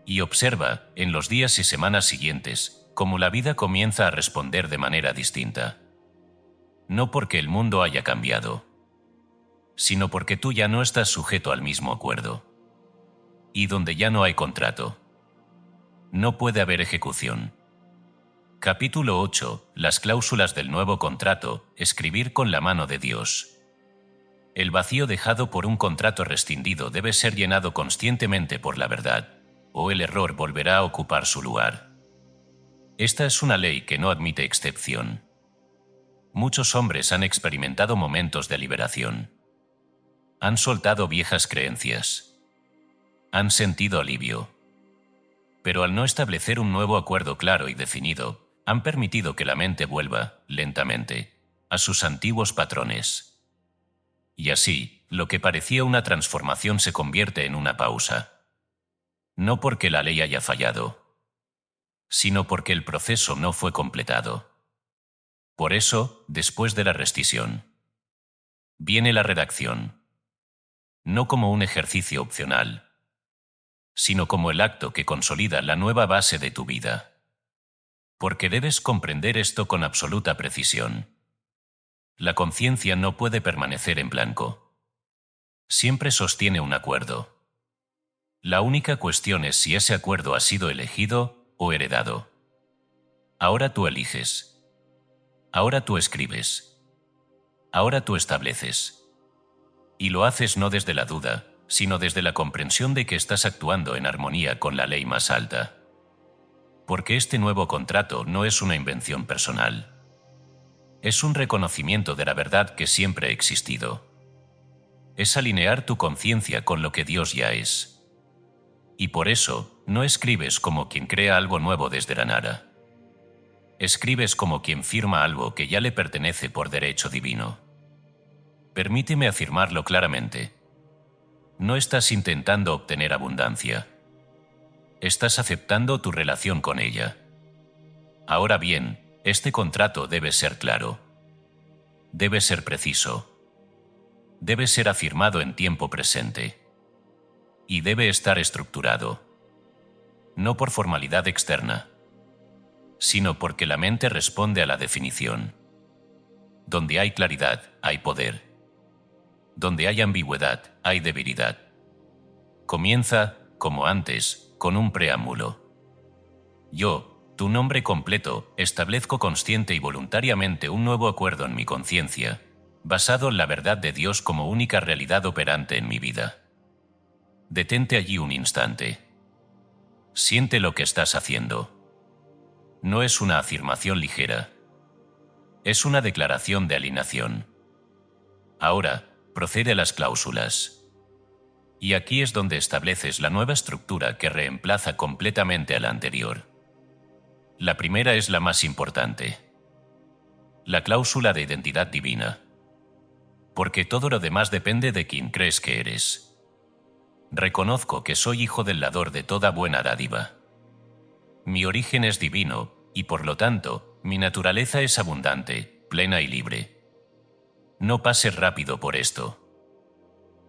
[SPEAKER 1] Y observa, en los días y semanas siguientes, cómo la vida comienza a responder de manera distinta. No porque el mundo haya cambiado, sino porque tú ya no estás sujeto al mismo acuerdo. Y donde ya no hay contrato, no puede haber ejecución. Capítulo 8. Las cláusulas del nuevo contrato. Escribir con la mano de Dios. El vacío dejado por un contrato rescindido debe ser llenado conscientemente por la verdad, o el error volverá a ocupar su lugar. Esta es una ley que no admite excepción. Muchos hombres han experimentado momentos de liberación. Han soltado viejas creencias. Han sentido alivio. Pero al no establecer un nuevo acuerdo claro y definido, han permitido que la mente vuelva, lentamente, a sus antiguos patrones. Y así, lo que parecía una transformación se convierte en una pausa. No porque la ley haya fallado, sino porque el proceso no fue completado. Por eso, después de la rescisión, viene la redacción. No como un ejercicio opcional, sino como el acto que consolida la nueva base de tu vida. Porque debes comprender esto con absoluta precisión. La conciencia no puede permanecer en blanco. Siempre sostiene un acuerdo. La única cuestión es si ese acuerdo ha sido elegido o heredado. Ahora tú eliges. Ahora tú escribes. Ahora tú estableces. Y lo haces no desde la duda, sino desde la comprensión de que estás actuando en armonía con la ley más alta. Porque este nuevo contrato no es una invención personal. Es un reconocimiento de la verdad que siempre ha existido. Es alinear tu conciencia con lo que Dios ya es. Y por eso, no escribes como quien crea algo nuevo desde la nada. Escribes como quien firma algo que ya le pertenece por derecho divino. Permíteme afirmarlo claramente. No estás intentando obtener abundancia. estás aceptando tu relación con ella. Ahora bien, este contrato debe ser claro. Debe ser preciso. Debe ser afirmado en tiempo presente. Y debe estar estructurado. No por formalidad externa, sino porque la mente responde a la definición. Donde hay claridad, hay poder. Donde hay ambigüedad, hay debilidad. Comienza, como antes, con un preámbulo. Yo, tu nombre completo, establezco consciente y voluntariamente un nuevo acuerdo en mi conciencia, basado en la verdad de Dios como única realidad operante en mi vida. Detente allí un instante. Siente lo que estás haciendo. No es una afirmación ligera. Es una declaración de alineación. Ahora, procede a las cláusulas. Y aquí es donde estableces la nueva estructura que reemplaza completamente a la anterior. La primera es la más importante. La cláusula de identidad divina. Porque todo lo demás depende de quien crees que eres. Reconozco que soy hijo del dador de toda buena dádiva. Mi origen es divino, y por lo tanto, mi naturaleza es abundante, plena y libre. No pases rápido por esto.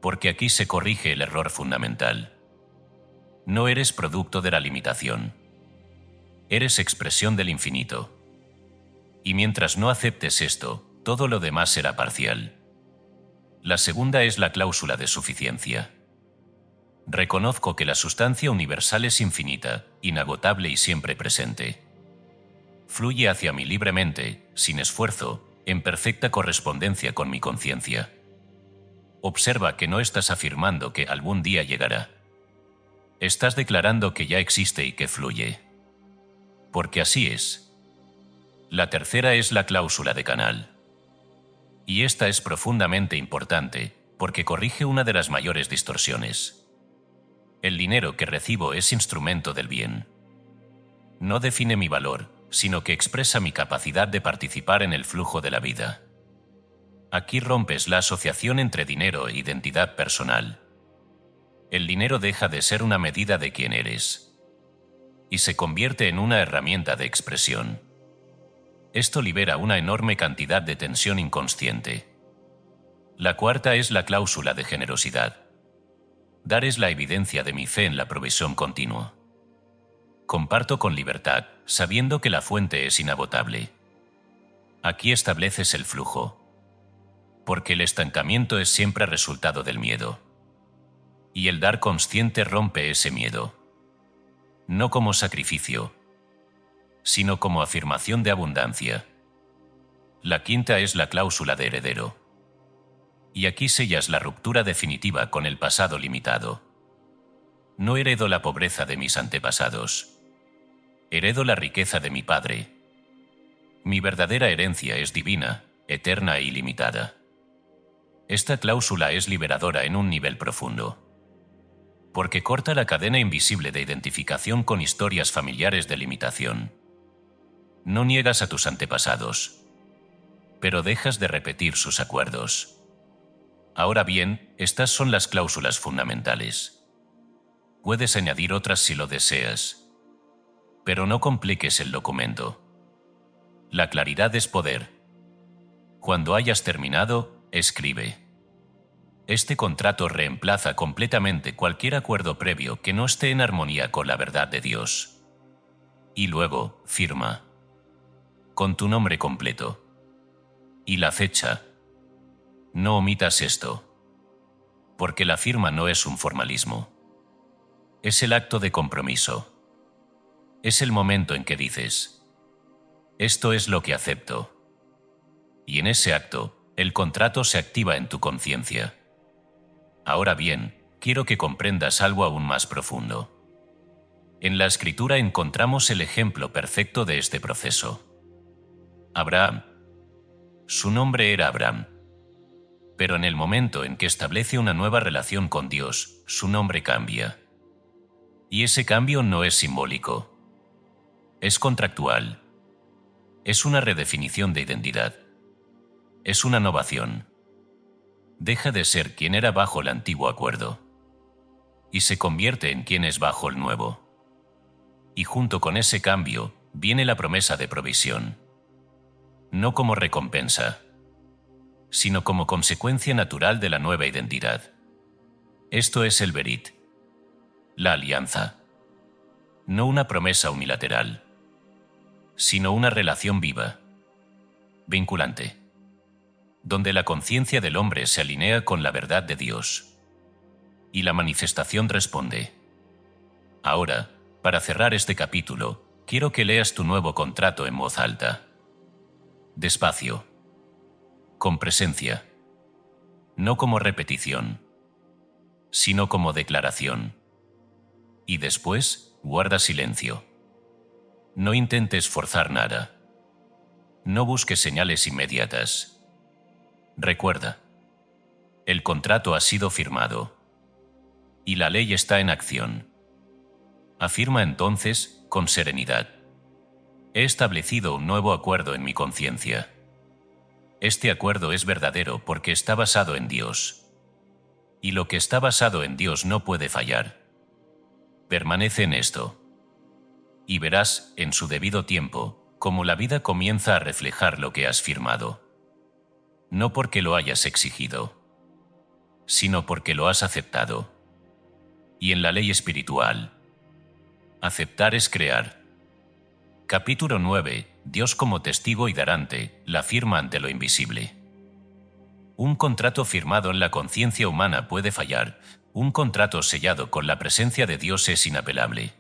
[SPEAKER 1] Porque aquí se corrige el error fundamental. No eres producto de la limitación. Eres expresión del infinito. Y mientras no aceptes esto, todo lo demás será parcial. La segunda es la cláusula de suficiencia. Reconozco que la sustancia universal es infinita, inagotable y siempre presente. Fluye hacia mí libremente, sin esfuerzo, en perfecta correspondencia con mi conciencia. Observa que no estás afirmando que algún día llegará. Estás declarando que ya existe y que fluye. Porque así es. La tercera es la cláusula de canal. Y esta es profundamente importante, porque corrige una de las mayores distorsiones. El dinero que recibo es instrumento del bien. No define mi valor, sino que expresa mi capacidad de participar en el flujo de la vida. Aquí rompes la asociación entre dinero e identidad personal. El dinero deja de ser una medida de quién eres y se convierte en una herramienta de expresión. Esto libera una enorme cantidad de tensión inconsciente. La cuarta es la cláusula de generosidad. Dar es la evidencia de mi fe en la provisión continua. Comparto con libertad, sabiendo que la fuente es inagotable. Aquí estableces el flujo. Porque el estancamiento es siempre resultado del miedo. Y el dar consciente rompe ese miedo. No como sacrificio, sino como afirmación de abundancia. La quinta es la cláusula de heredero. Y aquí sellas la ruptura definitiva con el pasado limitado. No heredo la pobreza de mis antepasados. Heredo la riqueza de mi padre. Mi verdadera herencia es divina, eterna e ilimitada. Esta cláusula es liberadora en un nivel profundo. Porque corta la cadena invisible de identificación con historias familiares de limitación. No niegas a tus antepasados, pero dejas de repetir sus acuerdos. Ahora bien, estas son las cláusulas fundamentales. Puedes añadir otras si lo deseas, pero no compliques el documento. La claridad es poder. Cuando hayas terminado, escribe. Este contrato reemplaza completamente cualquier acuerdo previo que no esté en armonía con la verdad de Dios. Y luego, firma. Con tu nombre completo. Y la fecha. No omitas esto. Porque la firma no es un formalismo. Es el acto de compromiso. Es el momento en que dices: esto es lo que acepto. Y en ese acto, el contrato se activa en tu conciencia. Ahora bien, quiero que comprendas algo aún más profundo. En la Escritura encontramos el ejemplo perfecto de este proceso. Abraham. Su nombre era Abraham. Pero en el momento en que establece una nueva relación con Dios, su nombre cambia. Y ese cambio no es simbólico. Es contractual. Es una redefinición de identidad. Es una novación. Deja de ser quien era bajo el antiguo acuerdo y se convierte en quien es bajo el nuevo. y junto con ese cambio viene la promesa de provisión. No como recompensa, sino como consecuencia natural de la nueva identidad. Esto es el Berit, la alianza. No una promesa unilateral, sino una relación viva, vinculante, donde la conciencia del hombre se alinea con la verdad de Dios. Y la manifestación responde. Ahora, para cerrar este capítulo, quiero que leas tu nuevo contrato en voz alta. Despacio. Con presencia. No como repetición, sino como declaración. Y después, guarda silencio. No intentes forzar nada. No busques señales inmediatas. Recuerda, el contrato ha sido firmado. Y la ley está en acción. Afirma entonces, con serenidad. He establecido un nuevo acuerdo en mi conciencia. Este acuerdo es verdadero porque está basado en Dios. Y lo que está basado en Dios no puede fallar. Permanece en esto. Y verás, en su debido tiempo, cómo la vida comienza a reflejar lo que has firmado. No porque lo hayas exigido, sino porque lo has aceptado. Y en la ley espiritual, aceptar es crear. Capítulo 9. Dios como testigo y garante, la firma ante lo invisible. Un contrato firmado en la conciencia humana puede fallar. Un contrato sellado con la presencia de Dios es inapelable.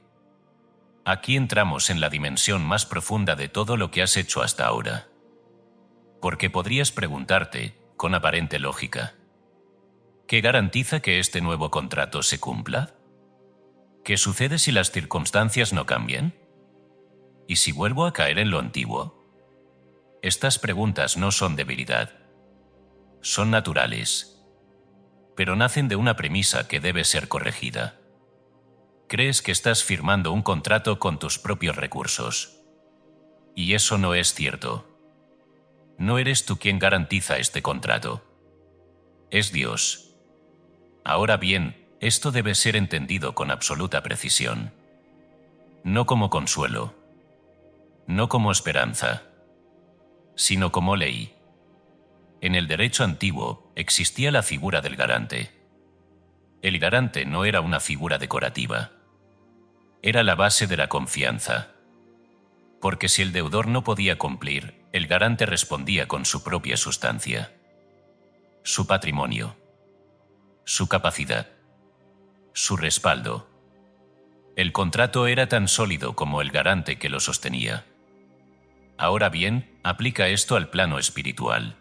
[SPEAKER 1] Aquí entramos en la dimensión más profunda de todo lo que has hecho hasta ahora. Porque podrías preguntarte, con aparente lógica, ¿qué garantiza que este nuevo contrato se cumpla? ¿Qué sucede si las circunstancias no cambian? ¿Y si vuelvo a caer en lo antiguo? Estas preguntas no son debilidad. Son naturales. Pero nacen de una premisa que debe ser corregida. Crees que estás firmando un contrato con tus propios recursos. Y eso no es cierto. No eres tú quien garantiza este contrato. Es Dios. Ahora bien, esto debe ser entendido con absoluta precisión. No como consuelo. No como esperanza. Sino como ley. En el derecho antiguo existía la figura del garante. El garante no era una figura decorativa. Era la base de la confianza. Porque si el deudor no podía cumplir, el garante respondía con su propia sustancia. Su patrimonio. Su capacidad. Su respaldo. El contrato era tan sólido como el garante que lo sostenía. Ahora bien, aplica esto al plano espiritual.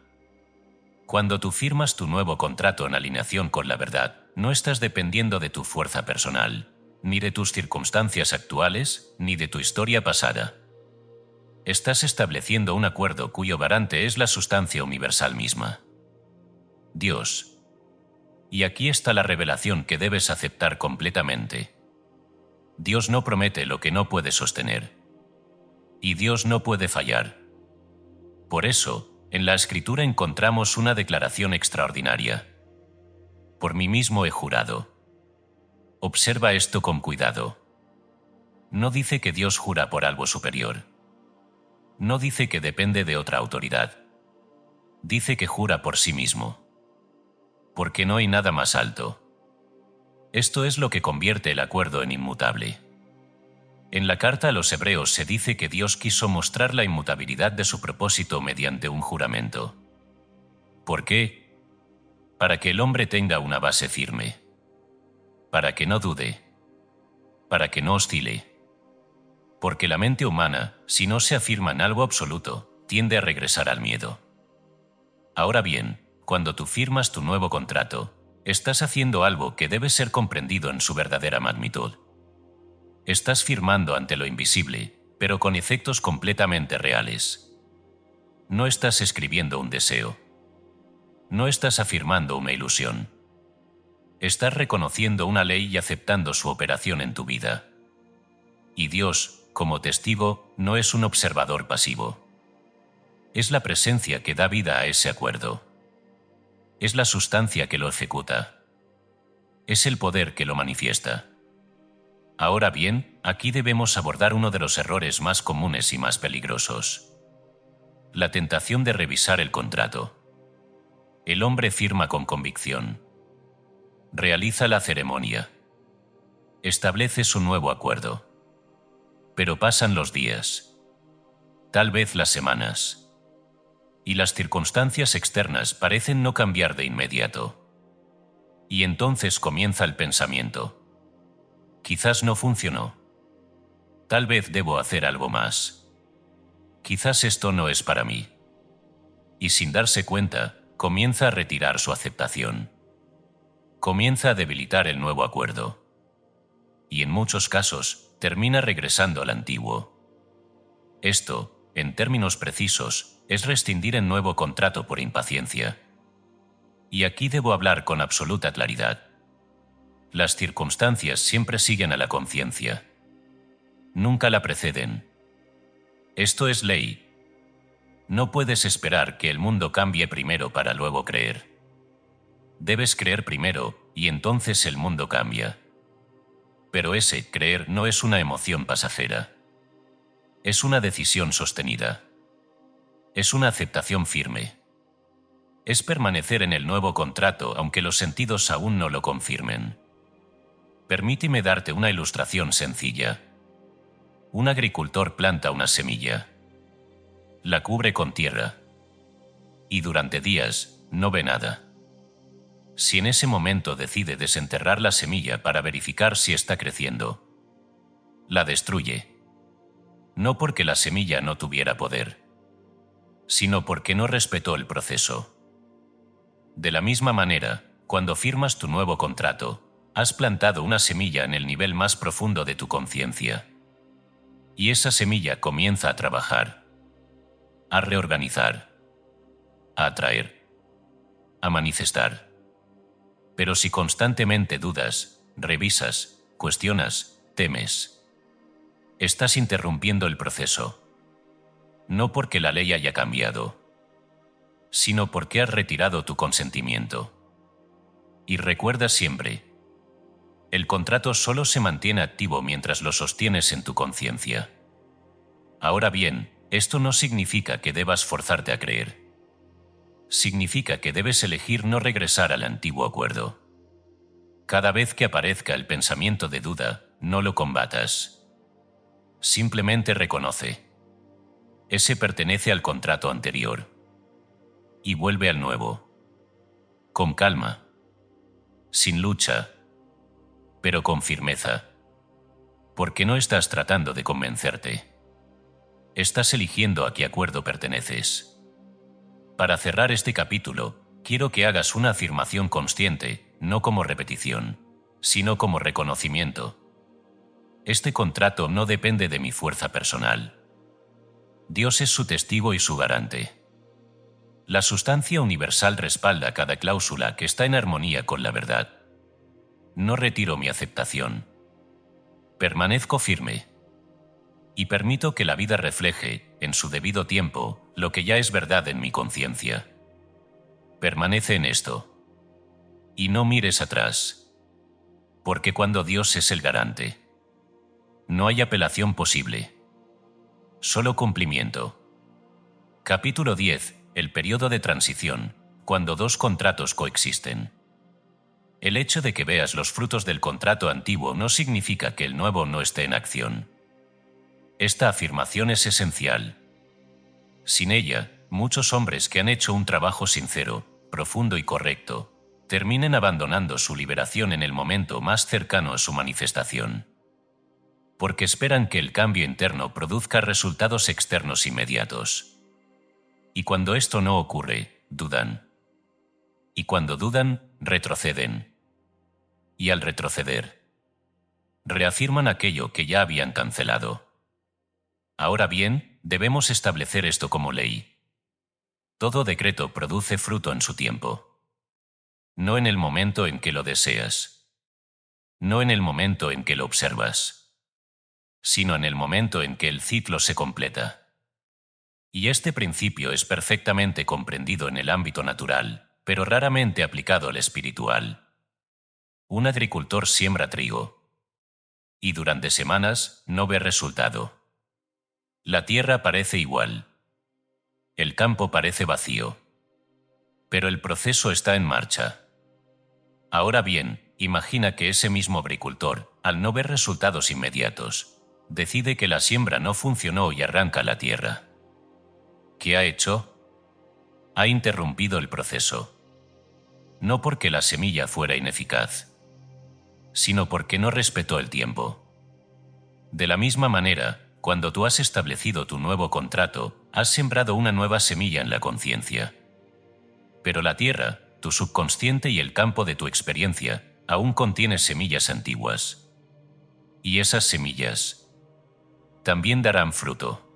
[SPEAKER 1] Cuando tú firmas tu nuevo contrato en alineación con la verdad, no estás dependiendo de tu fuerza personal, ni de tus circunstancias actuales, ni de tu historia pasada. Estás estableciendo un acuerdo cuyo garante es la sustancia universal misma. Dios. Y aquí está la revelación que debes aceptar completamente. Dios no promete lo que no puede sostener. Y Dios no puede fallar. Por eso, en la Escritura encontramos una declaración extraordinaria. Por mí mismo he jurado. Observa esto con cuidado. No dice que Dios jura por algo superior. No dice que depende de otra autoridad. Dice que jura por sí mismo. Porque no hay nada más alto. Esto es lo que convierte el acuerdo en inmutable. En la carta a los Hebreos se dice que Dios quiso mostrar la inmutabilidad de su propósito mediante un juramento. ¿Por qué? Para que el hombre tenga una base firme. Para que no dude. Para que no oscile. Porque la mente humana, si no se afirma en algo absoluto, tiende a regresar al miedo. Ahora bien, cuando tú firmas tu nuevo contrato, estás haciendo algo que debe ser comprendido en su verdadera magnitud. Estás firmando ante lo invisible, pero con efectos completamente reales. No estás escribiendo un deseo. No estás afirmando una ilusión. Estás reconociendo una ley y aceptando su operación en tu vida. Y Dios, como testigo, no es un observador pasivo. Es la presencia que da vida a ese acuerdo. Es la sustancia que lo ejecuta. Es el poder que lo manifiesta. Ahora bien, Aquí debemos abordar uno de los errores más comunes y más peligrosos: la tentación de revisar el contrato. El hombre firma con convicción. Realiza la ceremonia. Establece su nuevo acuerdo. Pero pasan los días, tal vez las semanas, y las circunstancias externas parecen no cambiar de inmediato. Y entonces comienza el pensamiento: quizás no funcionó. Tal vez debo hacer algo más. Quizás esto no es para mí. Y sin darse cuenta, comienza a retirar su aceptación. Comienza a debilitar el nuevo acuerdo. Y en muchos casos, termina regresando al antiguo. Esto, en términos precisos, es rescindir el nuevo contrato por impaciencia. Y aquí debo hablar con absoluta claridad. Las circunstancias siempre siguen a la conciencia. Nunca la preceden. Esto es ley. No puedes esperar que el mundo cambie primero para luego creer. Debes creer primero, y entonces el mundo cambia. Pero ese creer no es una emoción pasajera. Es una decisión sostenida. Es una aceptación firme. Es permanecer en el nuevo contrato aunque los sentidos aún no lo confirmen. Permíteme darte una ilustración sencilla. Un agricultor planta una semilla. La cubre con tierra. Y durante días no ve nada. Si en ese momento decide desenterrar la semilla para verificar si está creciendo, la destruye. No porque la semilla no tuviera poder, sino porque no respetó el proceso. De la misma manera, cuando firmas tu nuevo contrato, has plantado una semilla en el nivel más profundo de tu conciencia. Y esa semilla comienza a trabajar, a reorganizar, a atraer, a manifestar. Pero si constantemente dudas, revisas, cuestionas, temes, estás interrumpiendo el proceso. No porque la ley haya cambiado, sino porque has retirado tu consentimiento. Y recuerda siempre, el contrato solo se mantiene activo mientras lo sostienes en tu conciencia. Ahora bien, esto no significa que debas forzarte a creer. Significa que debes elegir no regresar al antiguo acuerdo. Cada vez que aparezca el pensamiento de duda, no lo combatas. Simplemente reconoce: ese pertenece al contrato anterior. Y vuelve al nuevo. Con calma. Sin lucha. Pero con firmeza. Porque no estás tratando de convencerte. Estás eligiendo a qué acuerdo perteneces. Para cerrar este capítulo, quiero que hagas una afirmación consciente, no como repetición, sino como reconocimiento. Este contrato no depende de mi fuerza personal. Dios es su testigo y su garante. La sustancia universal respalda cada cláusula que está en armonía con la verdad. No retiro mi aceptación. Permanezco firme. Y permito que la vida refleje, en su debido tiempo, lo que ya es verdad en mi conciencia. Permanece en esto. Y no mires atrás. Porque cuando Dios es el garante, no hay apelación posible. Solo cumplimiento. Capítulo 10. El periodo de transición, cuando dos contratos coexisten. El hecho de que veas los frutos del contrato antiguo no significa que el nuevo no esté en acción. Esta afirmación es esencial. Sin ella, muchos hombres que han hecho un trabajo sincero, profundo y correcto, terminen abandonando su liberación en el momento más cercano a su manifestación. Porque esperan que el cambio interno produzca resultados externos inmediatos. Y cuando esto no ocurre, dudan. Y cuando dudan, retroceden. Y al retroceder, reafirman aquello que ya habían cancelado. Ahora bien, debemos establecer esto como ley. Todo decreto produce fruto en su tiempo. No en el momento en que lo deseas. No en el momento en que lo observas. Sino en el momento en que el ciclo se completa. Y este principio es perfectamente comprendido en el ámbito natural, pero raramente aplicado al espiritual. Un agricultor siembra trigo. Y durante semanas no ve resultado. La tierra parece igual. El campo parece vacío. Pero el proceso está en marcha. Ahora bien, imagina que ese mismo agricultor, al no ver resultados inmediatos, decide que la siembra no funcionó y arranca la tierra. ¿Qué ha hecho? Ha interrumpido el proceso. No porque la semilla fuera ineficaz, sino porque no respetó el tiempo. De la misma manera, cuando tú has establecido tu nuevo contrato, has sembrado una nueva semilla en la conciencia. Pero la tierra, tu subconsciente y el campo de tu experiencia, aún contiene semillas antiguas. Y esas semillas también darán fruto.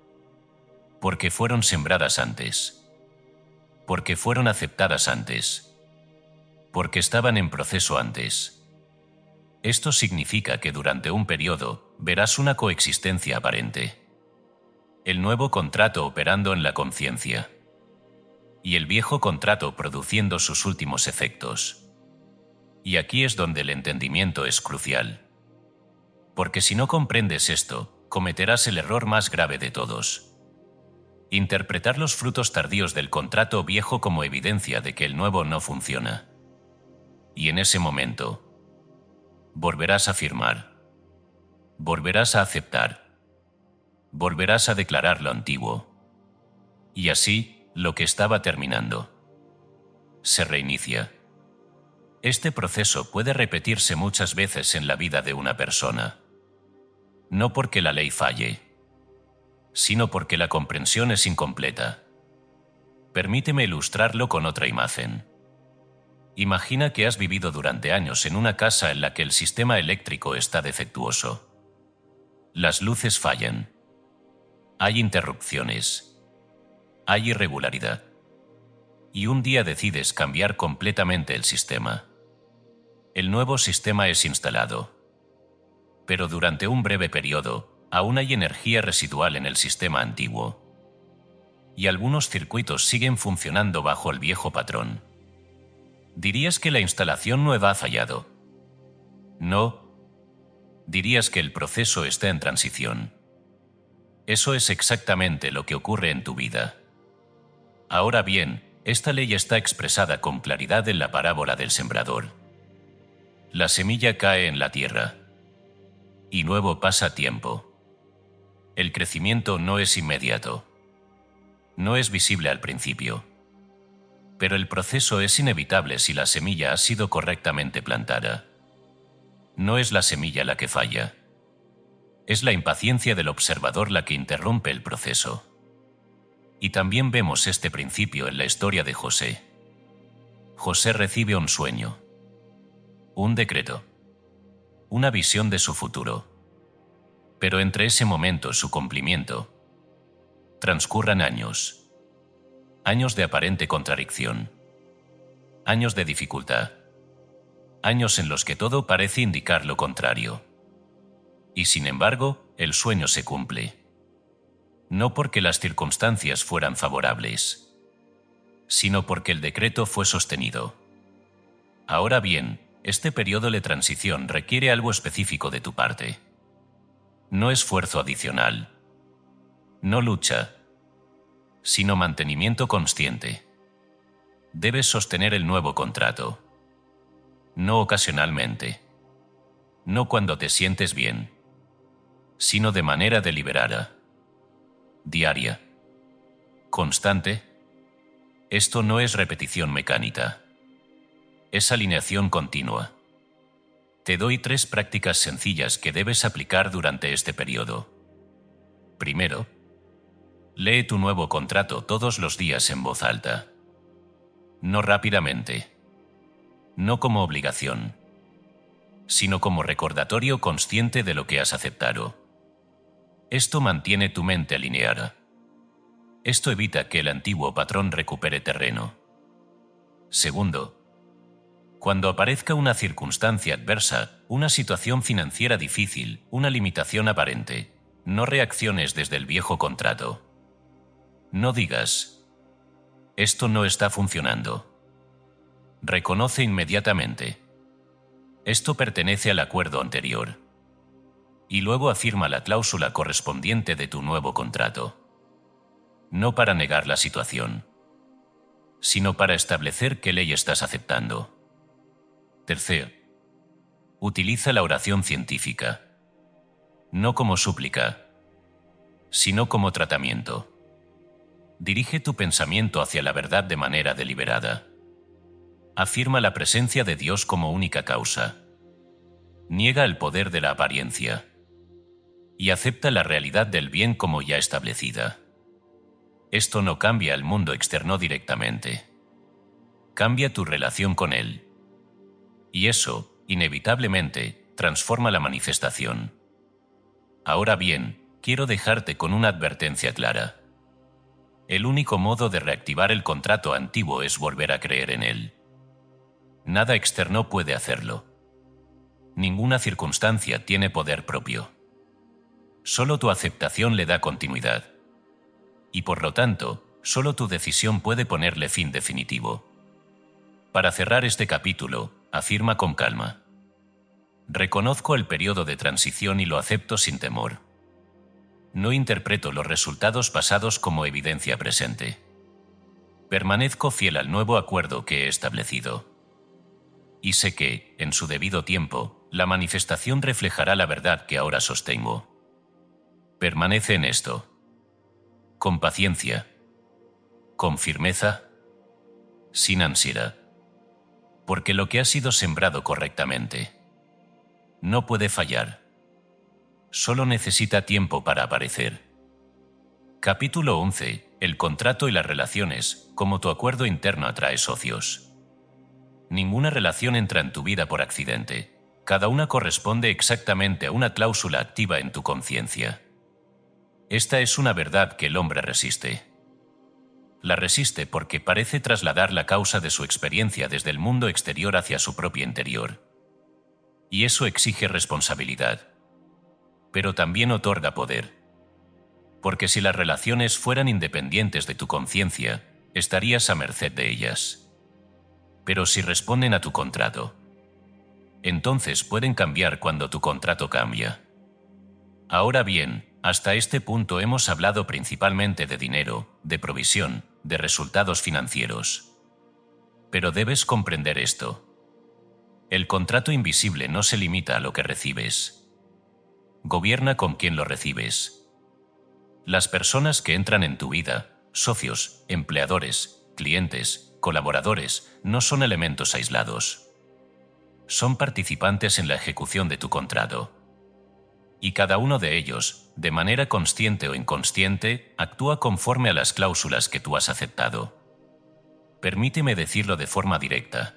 [SPEAKER 1] Porque fueron sembradas antes. Porque fueron aceptadas antes. Porque estaban en proceso antes. Esto significa que durante un periodo verás una coexistencia aparente. El nuevo contrato operando en la conciencia. Y el viejo contrato produciendo sus últimos efectos. Y aquí es donde el entendimiento es crucial. Porque si no comprendes esto, cometerás el error más grave de todos. Interpretar los frutos tardíos del contrato viejo como evidencia de que el nuevo no funciona. Y en ese momento, volverás a firmar. Volverás a aceptar. Volverás a declarar lo antiguo. Y así, lo que estaba terminando se reinicia. Este proceso puede repetirse muchas veces en la vida de una persona. No porque la ley falle, sino porque la comprensión es incompleta. Permíteme ilustrarlo con otra imagen. Imagina que has vivido durante años en una casa en la que el sistema eléctrico está defectuoso. Las luces fallan. Hay interrupciones. Hay irregularidad. Y un día decides cambiar completamente el sistema. El nuevo sistema es instalado. Pero durante un breve periodo, aún hay energía residual en el sistema antiguo. Y algunos circuitos siguen funcionando bajo el viejo patrón. ¿Dirías que la instalación nueva ha fallado? No. Dirías que el proceso está en transición. Eso es exactamente lo que ocurre en tu vida. Ahora bien, esta ley está expresada con claridad en la parábola del sembrador. La semilla cae en la tierra. Y luego pasa tiempo. El crecimiento no es inmediato. No es visible al principio. Pero el proceso es inevitable si la semilla ha sido correctamente plantada. No es la semilla la que falla. Es la impaciencia del observador la que interrumpe el proceso. Y también vemos este principio en la historia de José. José recibe un sueño, un decreto, una visión de su futuro. Pero entre ese momento y su cumplimiento, transcurran años. Años de aparente contradicción. Años de dificultad. Años en los que todo parece indicar lo contrario. Y sin embargo, el sueño se cumple. No porque las circunstancias fueran favorables, sino porque el decreto fue sostenido. Ahora bien, este periodo de transición requiere algo específico de tu parte. No esfuerzo adicional. No lucha, sino mantenimiento consciente. Debes sostener el nuevo contrato. No ocasionalmente. No cuando te sientes bien, sino de manera deliberada. Diaria. Constante. Esto no es repetición mecánica. Es alineación continua. Te doy 3 prácticas sencillas que debes aplicar durante este periodo. Primero, lee tu nuevo contrato todos los días en voz alta. No rápidamente. No como obligación, sino como recordatorio consciente de lo que has aceptado. Esto mantiene tu mente alineada. Esto evita que el antiguo patrón recupere terreno. Segundo, cuando aparezca una circunstancia adversa, una situación financiera difícil, una limitación aparente, no reacciones desde el viejo contrato. No digas, esto no está funcionando. Reconoce inmediatamente. Esto pertenece al acuerdo anterior. y luego afirma la cláusula correspondiente de tu nuevo contrato. No para negar la situación, sino para establecer qué ley estás aceptando. Tercero, utiliza la oración científica, no como súplica, sino como tratamiento. Dirige tu pensamiento hacia la verdad de manera deliberada. Afirma la presencia de Dios como única causa. Niega el poder de la apariencia. Y acepta la realidad del bien como ya establecida. Esto no cambia el mundo externo directamente. Cambia tu relación con él. Y eso, inevitablemente, transforma la manifestación. Ahora bien, quiero dejarte con una advertencia clara. El único modo de reactivar el contrato antiguo es volver a creer en él. Nada externo puede hacerlo. Ninguna circunstancia tiene poder propio. Solo tu aceptación le da continuidad. Y por lo tanto, solo tu decisión puede ponerle fin definitivo. Para cerrar este capítulo, afirma con calma: reconozco el periodo de transición y lo acepto sin temor. No interpreto los resultados pasados como evidencia presente. Permanezco fiel al nuevo acuerdo que he establecido. Y sé que, en su debido tiempo, la manifestación reflejará la verdad que ahora sostengo. Permanece en esto. Con paciencia. Con firmeza. Sin ansiedad. Porque lo que ha sido sembrado correctamente no puede fallar. Solo necesita tiempo para aparecer. Capítulo 11. El contrato y las relaciones, como tu acuerdo interno atrae socios. Ninguna relación entra en tu vida por accidente. Cada una corresponde exactamente a una cláusula activa en tu conciencia. Esta es una verdad que el hombre resiste. La resiste porque parece trasladar la causa de su experiencia desde el mundo exterior hacia su propio interior. Y eso exige responsabilidad. Pero también otorga poder. Porque si las relaciones fueran independientes de tu conciencia, estarías a merced de ellas. Pero si responden a tu contrato, entonces pueden cambiar cuando tu contrato cambia. Ahora bien, hasta este punto hemos hablado principalmente de dinero, de provisión, de resultados financieros. Pero debes comprender esto. El contrato invisible no se limita a lo que recibes. Gobierna con quien lo recibes. Las personas que entran en tu vida, socios, empleadores, clientes, colaboradores, no son elementos aislados. Son participantes en la ejecución de tu contrato. Y cada uno de ellos, de manera consciente o inconsciente, actúa conforme a las cláusulas que tú has aceptado. Permíteme decirlo de forma directa.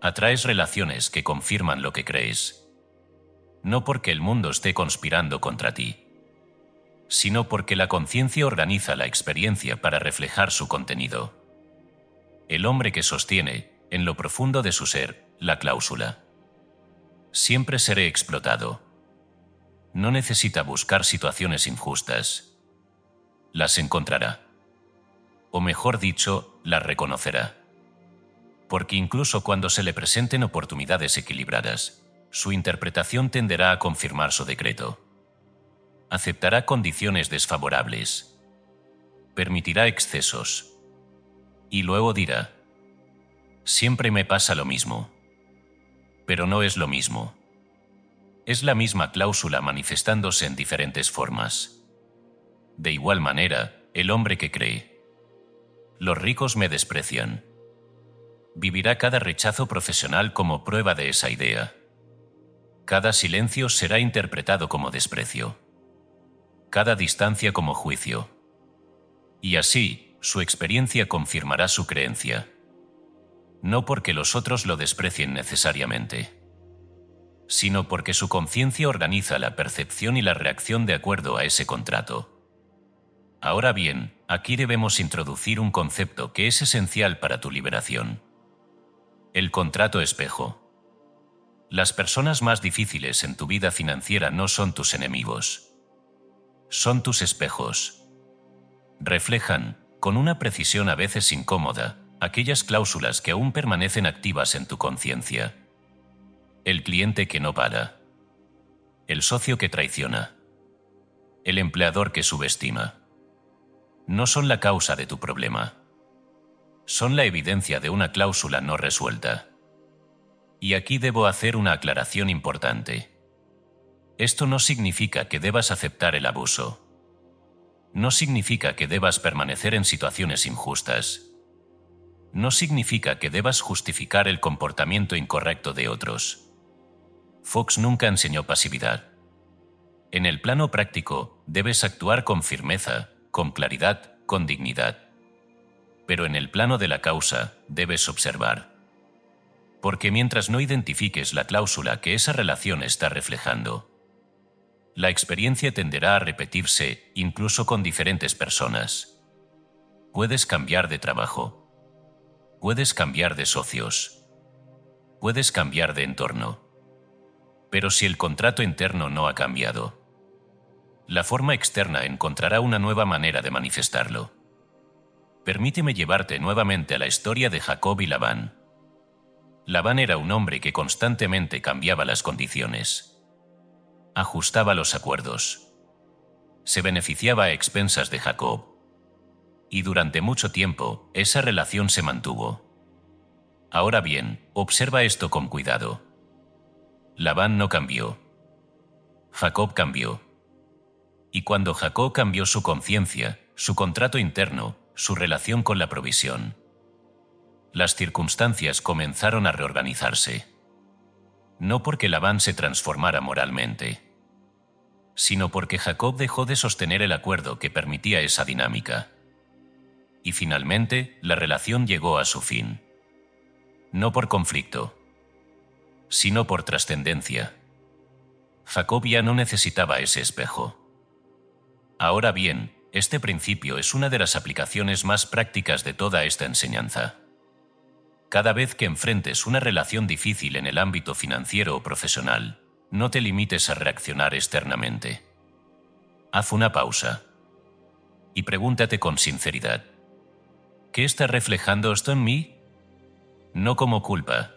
[SPEAKER 1] Atraes relaciones que confirman lo que crees. No porque el mundo esté conspirando contra ti, sino porque la conciencia organiza la experiencia para reflejar su contenido. El hombre que sostiene, en lo profundo de su ser, la cláusula: siempre seré explotado, no necesita buscar situaciones injustas. Las encontrará. O mejor dicho, las reconocerá. Porque incluso cuando se le presenten oportunidades equilibradas, su interpretación tenderá a confirmar su decreto. Aceptará condiciones desfavorables. Permitirá excesos. Y luego dirá: siempre me pasa lo mismo. Pero no es lo mismo. Es la misma cláusula manifestándose en diferentes formas. De igual manera, el hombre que cree: los ricos me desprecian, vivirá cada rechazo profesional como prueba de esa idea. Cada silencio será interpretado como desprecio. Cada distancia como juicio. Y así, su experiencia confirmará su creencia. No porque los otros lo desprecien necesariamente, sino porque su conciencia organiza la percepción y la reacción de acuerdo a ese contrato. Ahora bien, aquí debemos introducir un concepto que es esencial para tu liberación: el contrato espejo. Las personas más difíciles en tu vida financiera no son tus enemigos. Son tus espejos. Reflejan, con una precisión a veces incómoda, aquellas cláusulas que aún permanecen activas en tu conciencia. El cliente que no para. el socio que traiciona, el empleador que subestima. No son la causa de tu problema. Son la evidencia de una cláusula no resuelta. Y aquí debo hacer una aclaración importante. Esto no significa que debas aceptar el abuso. No significa que debas permanecer en situaciones injustas. No significa que debas justificar el comportamiento incorrecto de otros. Fox nunca enseñó pasividad. En el plano práctico, debes actuar con firmeza, con claridad, con dignidad. Pero en el plano de la causa, debes observar. Porque mientras no identifiques la cláusula que esa relación está reflejando, la experiencia tenderá a repetirse incluso con diferentes personas. Puedes cambiar de trabajo. Puedes cambiar de socios. Puedes cambiar de entorno. Pero si el contrato interno no ha cambiado, la forma externa encontrará una nueva manera de manifestarlo. Permíteme llevarte nuevamente a la historia de Jacob y Labán. Labán era un hombre que constantemente cambiaba las condiciones. Ajustaba los acuerdos. Se beneficiaba a expensas de Jacob. Y durante mucho tiempo, esa relación se mantuvo. Ahora bien, observa esto con cuidado. Labán no cambió. Jacob cambió. Y cuando Jacob cambió su conciencia, su contrato interno, su relación con la provisión, las circunstancias comenzaron a reorganizarse. No porque Labán se transformara moralmente, sino porque Jacob dejó de sostener el acuerdo que permitía esa dinámica. Y finalmente, la relación llegó a su fin. No por conflicto, sino por trascendencia. Jacob ya no necesitaba ese espejo. Ahora bien, este principio es una de las aplicaciones más prácticas de toda esta enseñanza. Cada vez que enfrentes una relación difícil en el ámbito financiero o profesional, no te limites a reaccionar externamente. Haz una pausa y pregúntate con sinceridad: ¿qué está reflejando esto en mí? No como culpa,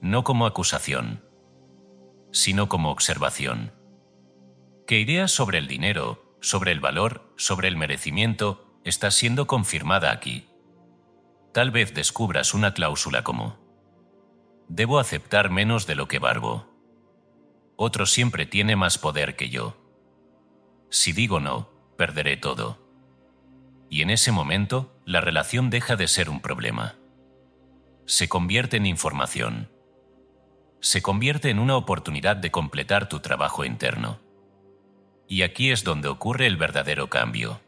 [SPEAKER 1] no como acusación, sino como observación. ¿Qué idea sobre el dinero, sobre el valor, sobre el merecimiento está siendo confirmada aquí? Tal vez descubras una cláusula como: debo aceptar menos de lo que valgo. Otro siempre tiene más poder que yo. Si digo no, perderé todo. Y en ese momento, la relación deja de ser un problema. Se convierte en información. Se convierte en una oportunidad de completar tu trabajo interno. Y aquí es donde ocurre el verdadero cambio.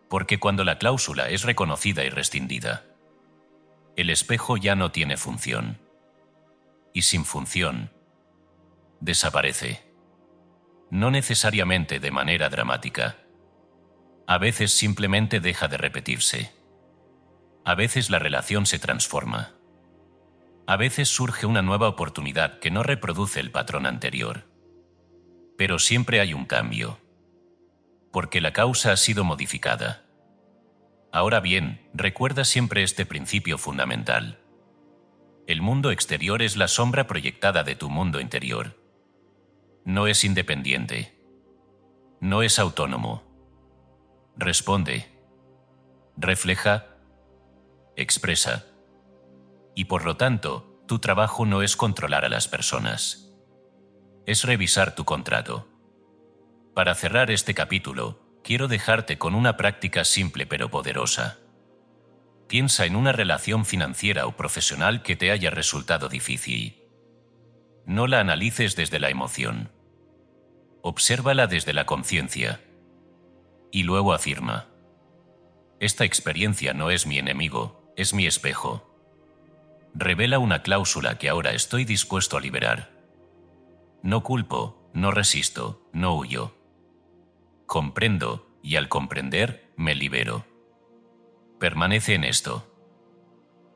[SPEAKER 1] Porque cuando la cláusula es reconocida y rescindida, el espejo ya no tiene función. Y sin función, desaparece. No necesariamente de manera dramática. A veces simplemente deja de repetirse. A veces la relación se transforma. A veces surge una nueva oportunidad que no reproduce el patrón anterior. Pero siempre hay un cambio. Porque la causa ha sido modificada. Ahora bien, recuerda siempre este principio fundamental. El mundo exterior es la sombra proyectada de tu mundo interior. No es independiente. No es autónomo. Responde. Refleja. Expresa. Y por lo tanto, tu trabajo no es controlar a las personas. Es revisar tu contrato. Para cerrar este capítulo, quiero dejarte con una práctica simple pero poderosa. Piensa en una relación financiera o profesional que te haya resultado difícil. No la analices desde la emoción. Obsérvala desde la conciencia. Y luego afirma: esta experiencia no es mi enemigo, es mi espejo. Revela una cláusula que ahora estoy dispuesto a liberar. No culpo, no resisto, no huyo. Comprendo, y al comprender, me libero. Permanece en esto.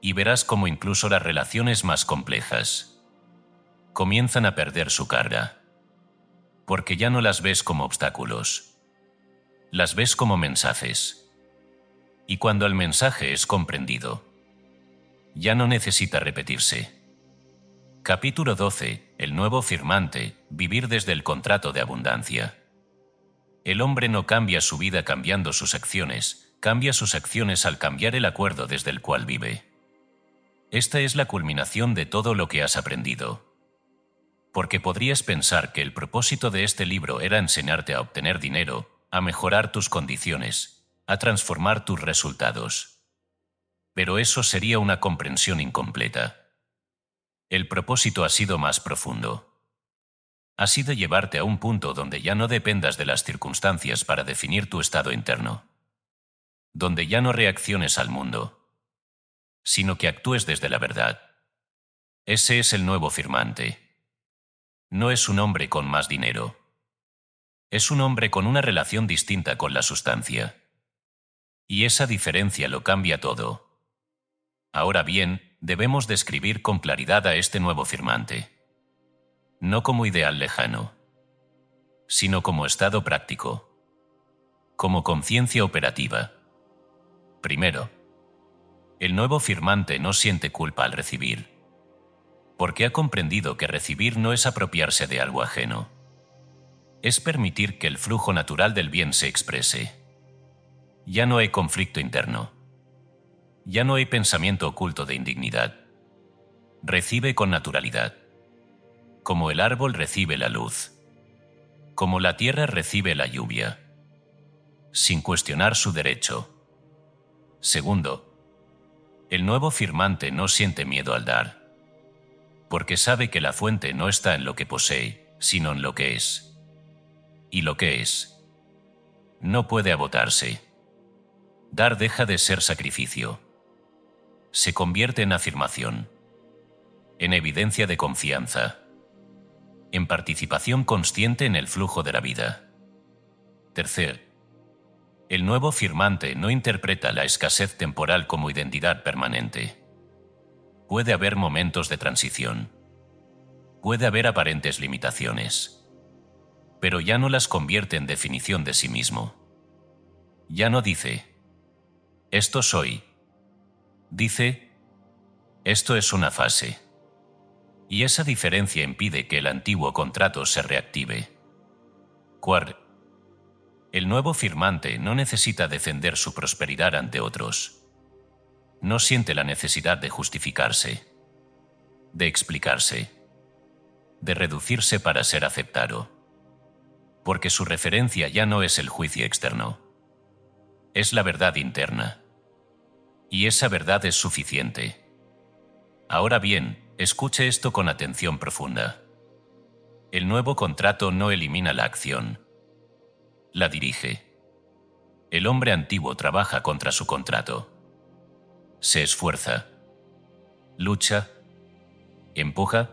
[SPEAKER 1] Y verás cómo incluso las relaciones más complejas comienzan a perder su carga. Porque ya no las ves como obstáculos. Las ves como mensajes. Y cuando el mensaje es comprendido, ya no necesita repetirse. Capítulo 12. el nuevo firmante, vivir desde el contrato de abundancia. El hombre no cambia su vida cambiando sus acciones, cambia sus acciones al cambiar el acuerdo desde el cual vive. Esta es la culminación de todo lo que has aprendido. Porque podrías pensar que el propósito de este libro era enseñarte a obtener dinero, a mejorar tus condiciones, a transformar tus resultados. Pero eso sería una comprensión incompleta. El propósito ha sido más profundo. Ha sido llevarte a un punto donde ya no dependas de las circunstancias para definir tu estado interno. Donde ya no reacciones al mundo, sino que actúes desde la verdad. Ese es el nuevo firmante. No es un hombre con más dinero. Es un hombre con una relación distinta con la sustancia. Y esa diferencia lo cambia todo. Ahora bien, debemos describir con claridad a este nuevo firmante. No como ideal lejano, sino como estado práctico. Como conciencia operativa. Primero, el nuevo firmante no siente culpa al recibir, porque ha comprendido que recibir no es apropiarse de algo ajeno. Es permitir que el flujo natural del bien se exprese. Ya no hay conflicto interno. Ya no hay pensamiento oculto de indignidad. Recibe con naturalidad. Como el árbol recibe la luz. Como la tierra recibe la lluvia. Sin cuestionar su derecho. Segundo, el nuevo firmante no siente miedo al dar, porque sabe que la fuente no está en lo que posee, sino en lo que es. Y lo que es no puede agotarse. Dar deja de ser sacrificio. Se convierte en afirmación, en evidencia de confianza, en participación consciente en el flujo de la vida. Tercer, el nuevo firmante no interpreta la escasez temporal como identidad permanente. Puede haber momentos de transición. Puede haber aparentes limitaciones. Pero ya no las convierte en definición de sí mismo. Ya no dice, esto soy. Dice, esto es una fase. Y esa diferencia impide que el antiguo contrato se reactive. Cuarto, el nuevo firmante no necesita defender su prosperidad ante otros. No siente la necesidad de justificarse, de explicarse, de reducirse para ser aceptado. Porque su referencia ya no es el juicio externo. Es la verdad interna. Y esa verdad es suficiente. Ahora bien, escuche esto con atención profunda. El nuevo contrato no elimina la acción. La dirige. El hombre antiguo trabaja contra su contrato. Se esfuerza. Lucha. Empuja.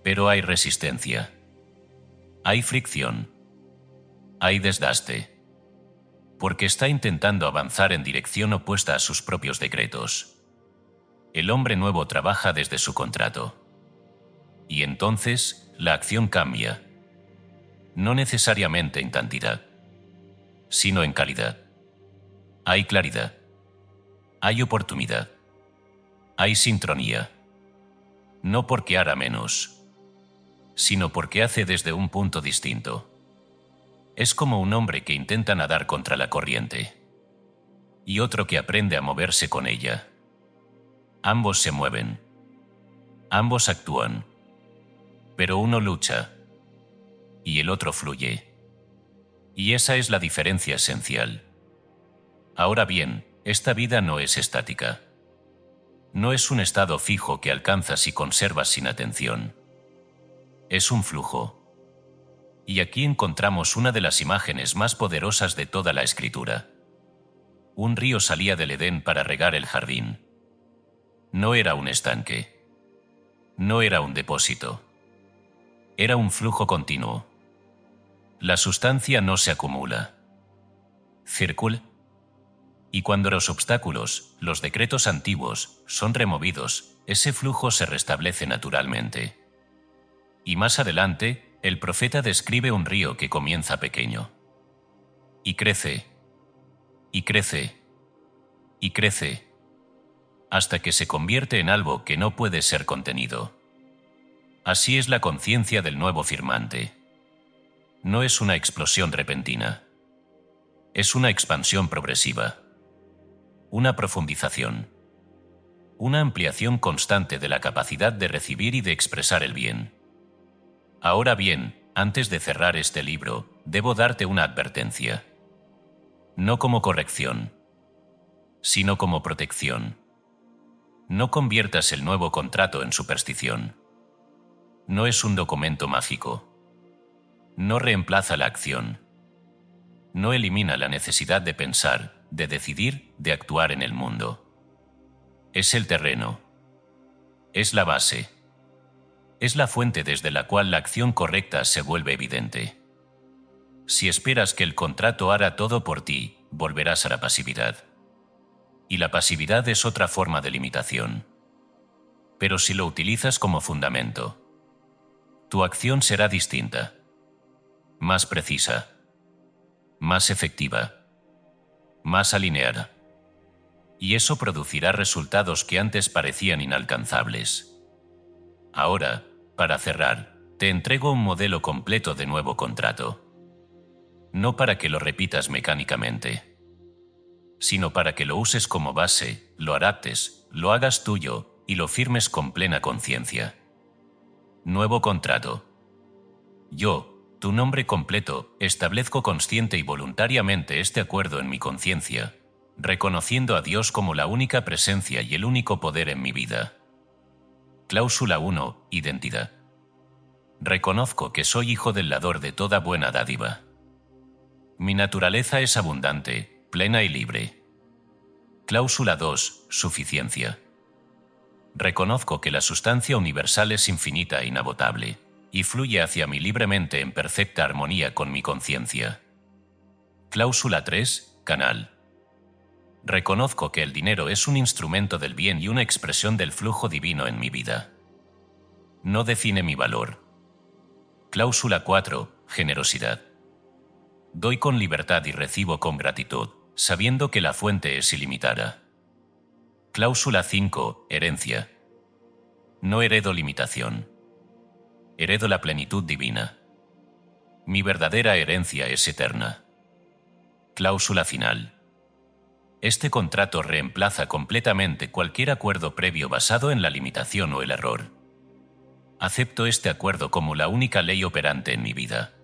[SPEAKER 1] Pero hay resistencia. Hay fricción. Hay desgaste. Porque está intentando avanzar en dirección opuesta a sus propios decretos. El hombre nuevo trabaja desde su contrato. Y entonces, la acción cambia. No necesariamente en cantidad, sino en calidad. Hay claridad. Hay oportunidad. Hay sincronía. No porque hará menos, sino porque hace desde un punto distinto. Es como un hombre que intenta nadar contra la corriente y otro que aprende a moverse con ella. Ambos se mueven. Ambos actúan. Pero uno lucha y el otro fluye. Y esa es la diferencia esencial. Ahora bien, esta vida no es estática. No es un estado fijo que alcanzas y conservas sin atención. Es un flujo. Y aquí encontramos una de las imágenes más poderosas de toda la escritura. Un río salía del Edén para regar el jardín. No era un estanque. No era un depósito. Era un flujo continuo. La sustancia no se acumula. Circula. Y cuando los obstáculos, los decretos antiguos, son removidos, ese flujo se restablece naturalmente. Y más adelante, el profeta describe un río que comienza pequeño. Y crece. Y crece. Y crece. Hasta que se convierte en algo que no puede ser contenido. Así es la conciencia del nuevo firmante. No es una explosión repentina. Es una expansión progresiva. Una profundización. Una ampliación constante de la capacidad de recibir y de expresar el bien. Ahora bien, antes de cerrar este libro, debo darte una advertencia. No como corrección, sino como protección. No conviertas el nuevo contrato en superstición. No es un documento mágico. No reemplaza la acción. No elimina la necesidad de pensar, de decidir, de actuar en el mundo. Es el terreno. Es la base. Es la fuente desde la cual la acción correcta se vuelve evidente. Si esperas que el contrato hará todo por ti, volverás a la pasividad. Y la pasividad es otra forma de limitación. Pero si lo utilizas como fundamento, tu acción será distinta, más precisa, más efectiva, más alineada. Y eso producirá resultados que antes parecían inalcanzables. Ahora, para cerrar, te entrego un modelo completo de nuevo contrato. No para que lo repitas mecánicamente, sino para que lo uses como base, lo adaptes, lo hagas tuyo y lo firmes con plena conciencia. Nuevo contrato. Yo, tu nombre completo, establezco consciente y voluntariamente este acuerdo en mi conciencia, reconociendo a Dios como la única presencia y el único poder en mi vida. Cláusula 1. Identidad. Reconozco que soy hijo del dador de toda buena dádiva. Mi naturaleza es abundante, plena y libre. Cláusula 2. Suficiencia. Reconozco que la sustancia universal es infinita e inagotable, y fluye hacia mí libremente en perfecta armonía con mi conciencia. Cláusula 3. Canal. Reconozco que el dinero es un instrumento del bien y una expresión del flujo divino en mi vida. No define mi valor. Cláusula 4. Generosidad. Doy con libertad y recibo con gratitud, sabiendo que la fuente es ilimitada. Cláusula 5. Herencia. No heredo limitación. Heredo la plenitud divina. Mi verdadera herencia es eterna. Cláusula final. Este contrato reemplaza completamente cualquier acuerdo previo basado en la limitación o el error. Acepto este acuerdo como la única ley operante en mi vida.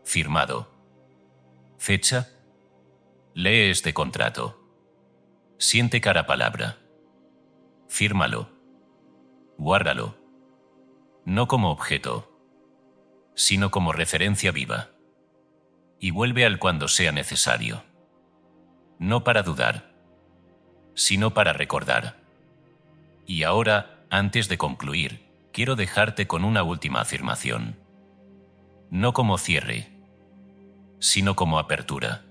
[SPEAKER 1] Firmado. Fecha. Lee este contrato. Siente cada palabra. Fírmalo. Guárdalo. No como objeto, sino como referencia viva. Y vuelve al cuando sea necesario. No para dudar, sino para recordar. Y ahora, antes de concluir, quiero dejarte con una última afirmación. No como cierre, sino como apertura.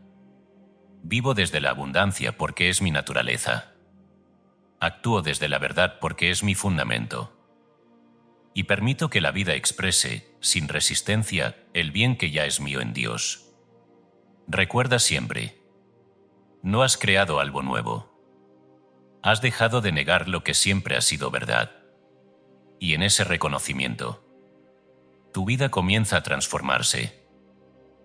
[SPEAKER 1] Vivo desde la abundancia porque es mi naturaleza. Actúo desde la verdad porque es mi fundamento. Y permito que la vida exprese, sin resistencia, el bien que ya es mío en Dios. Recuerda siempre, no has creado algo nuevo. Has dejado de negar lo que siempre ha sido verdad. Y en ese reconocimiento, tu vida comienza a transformarse.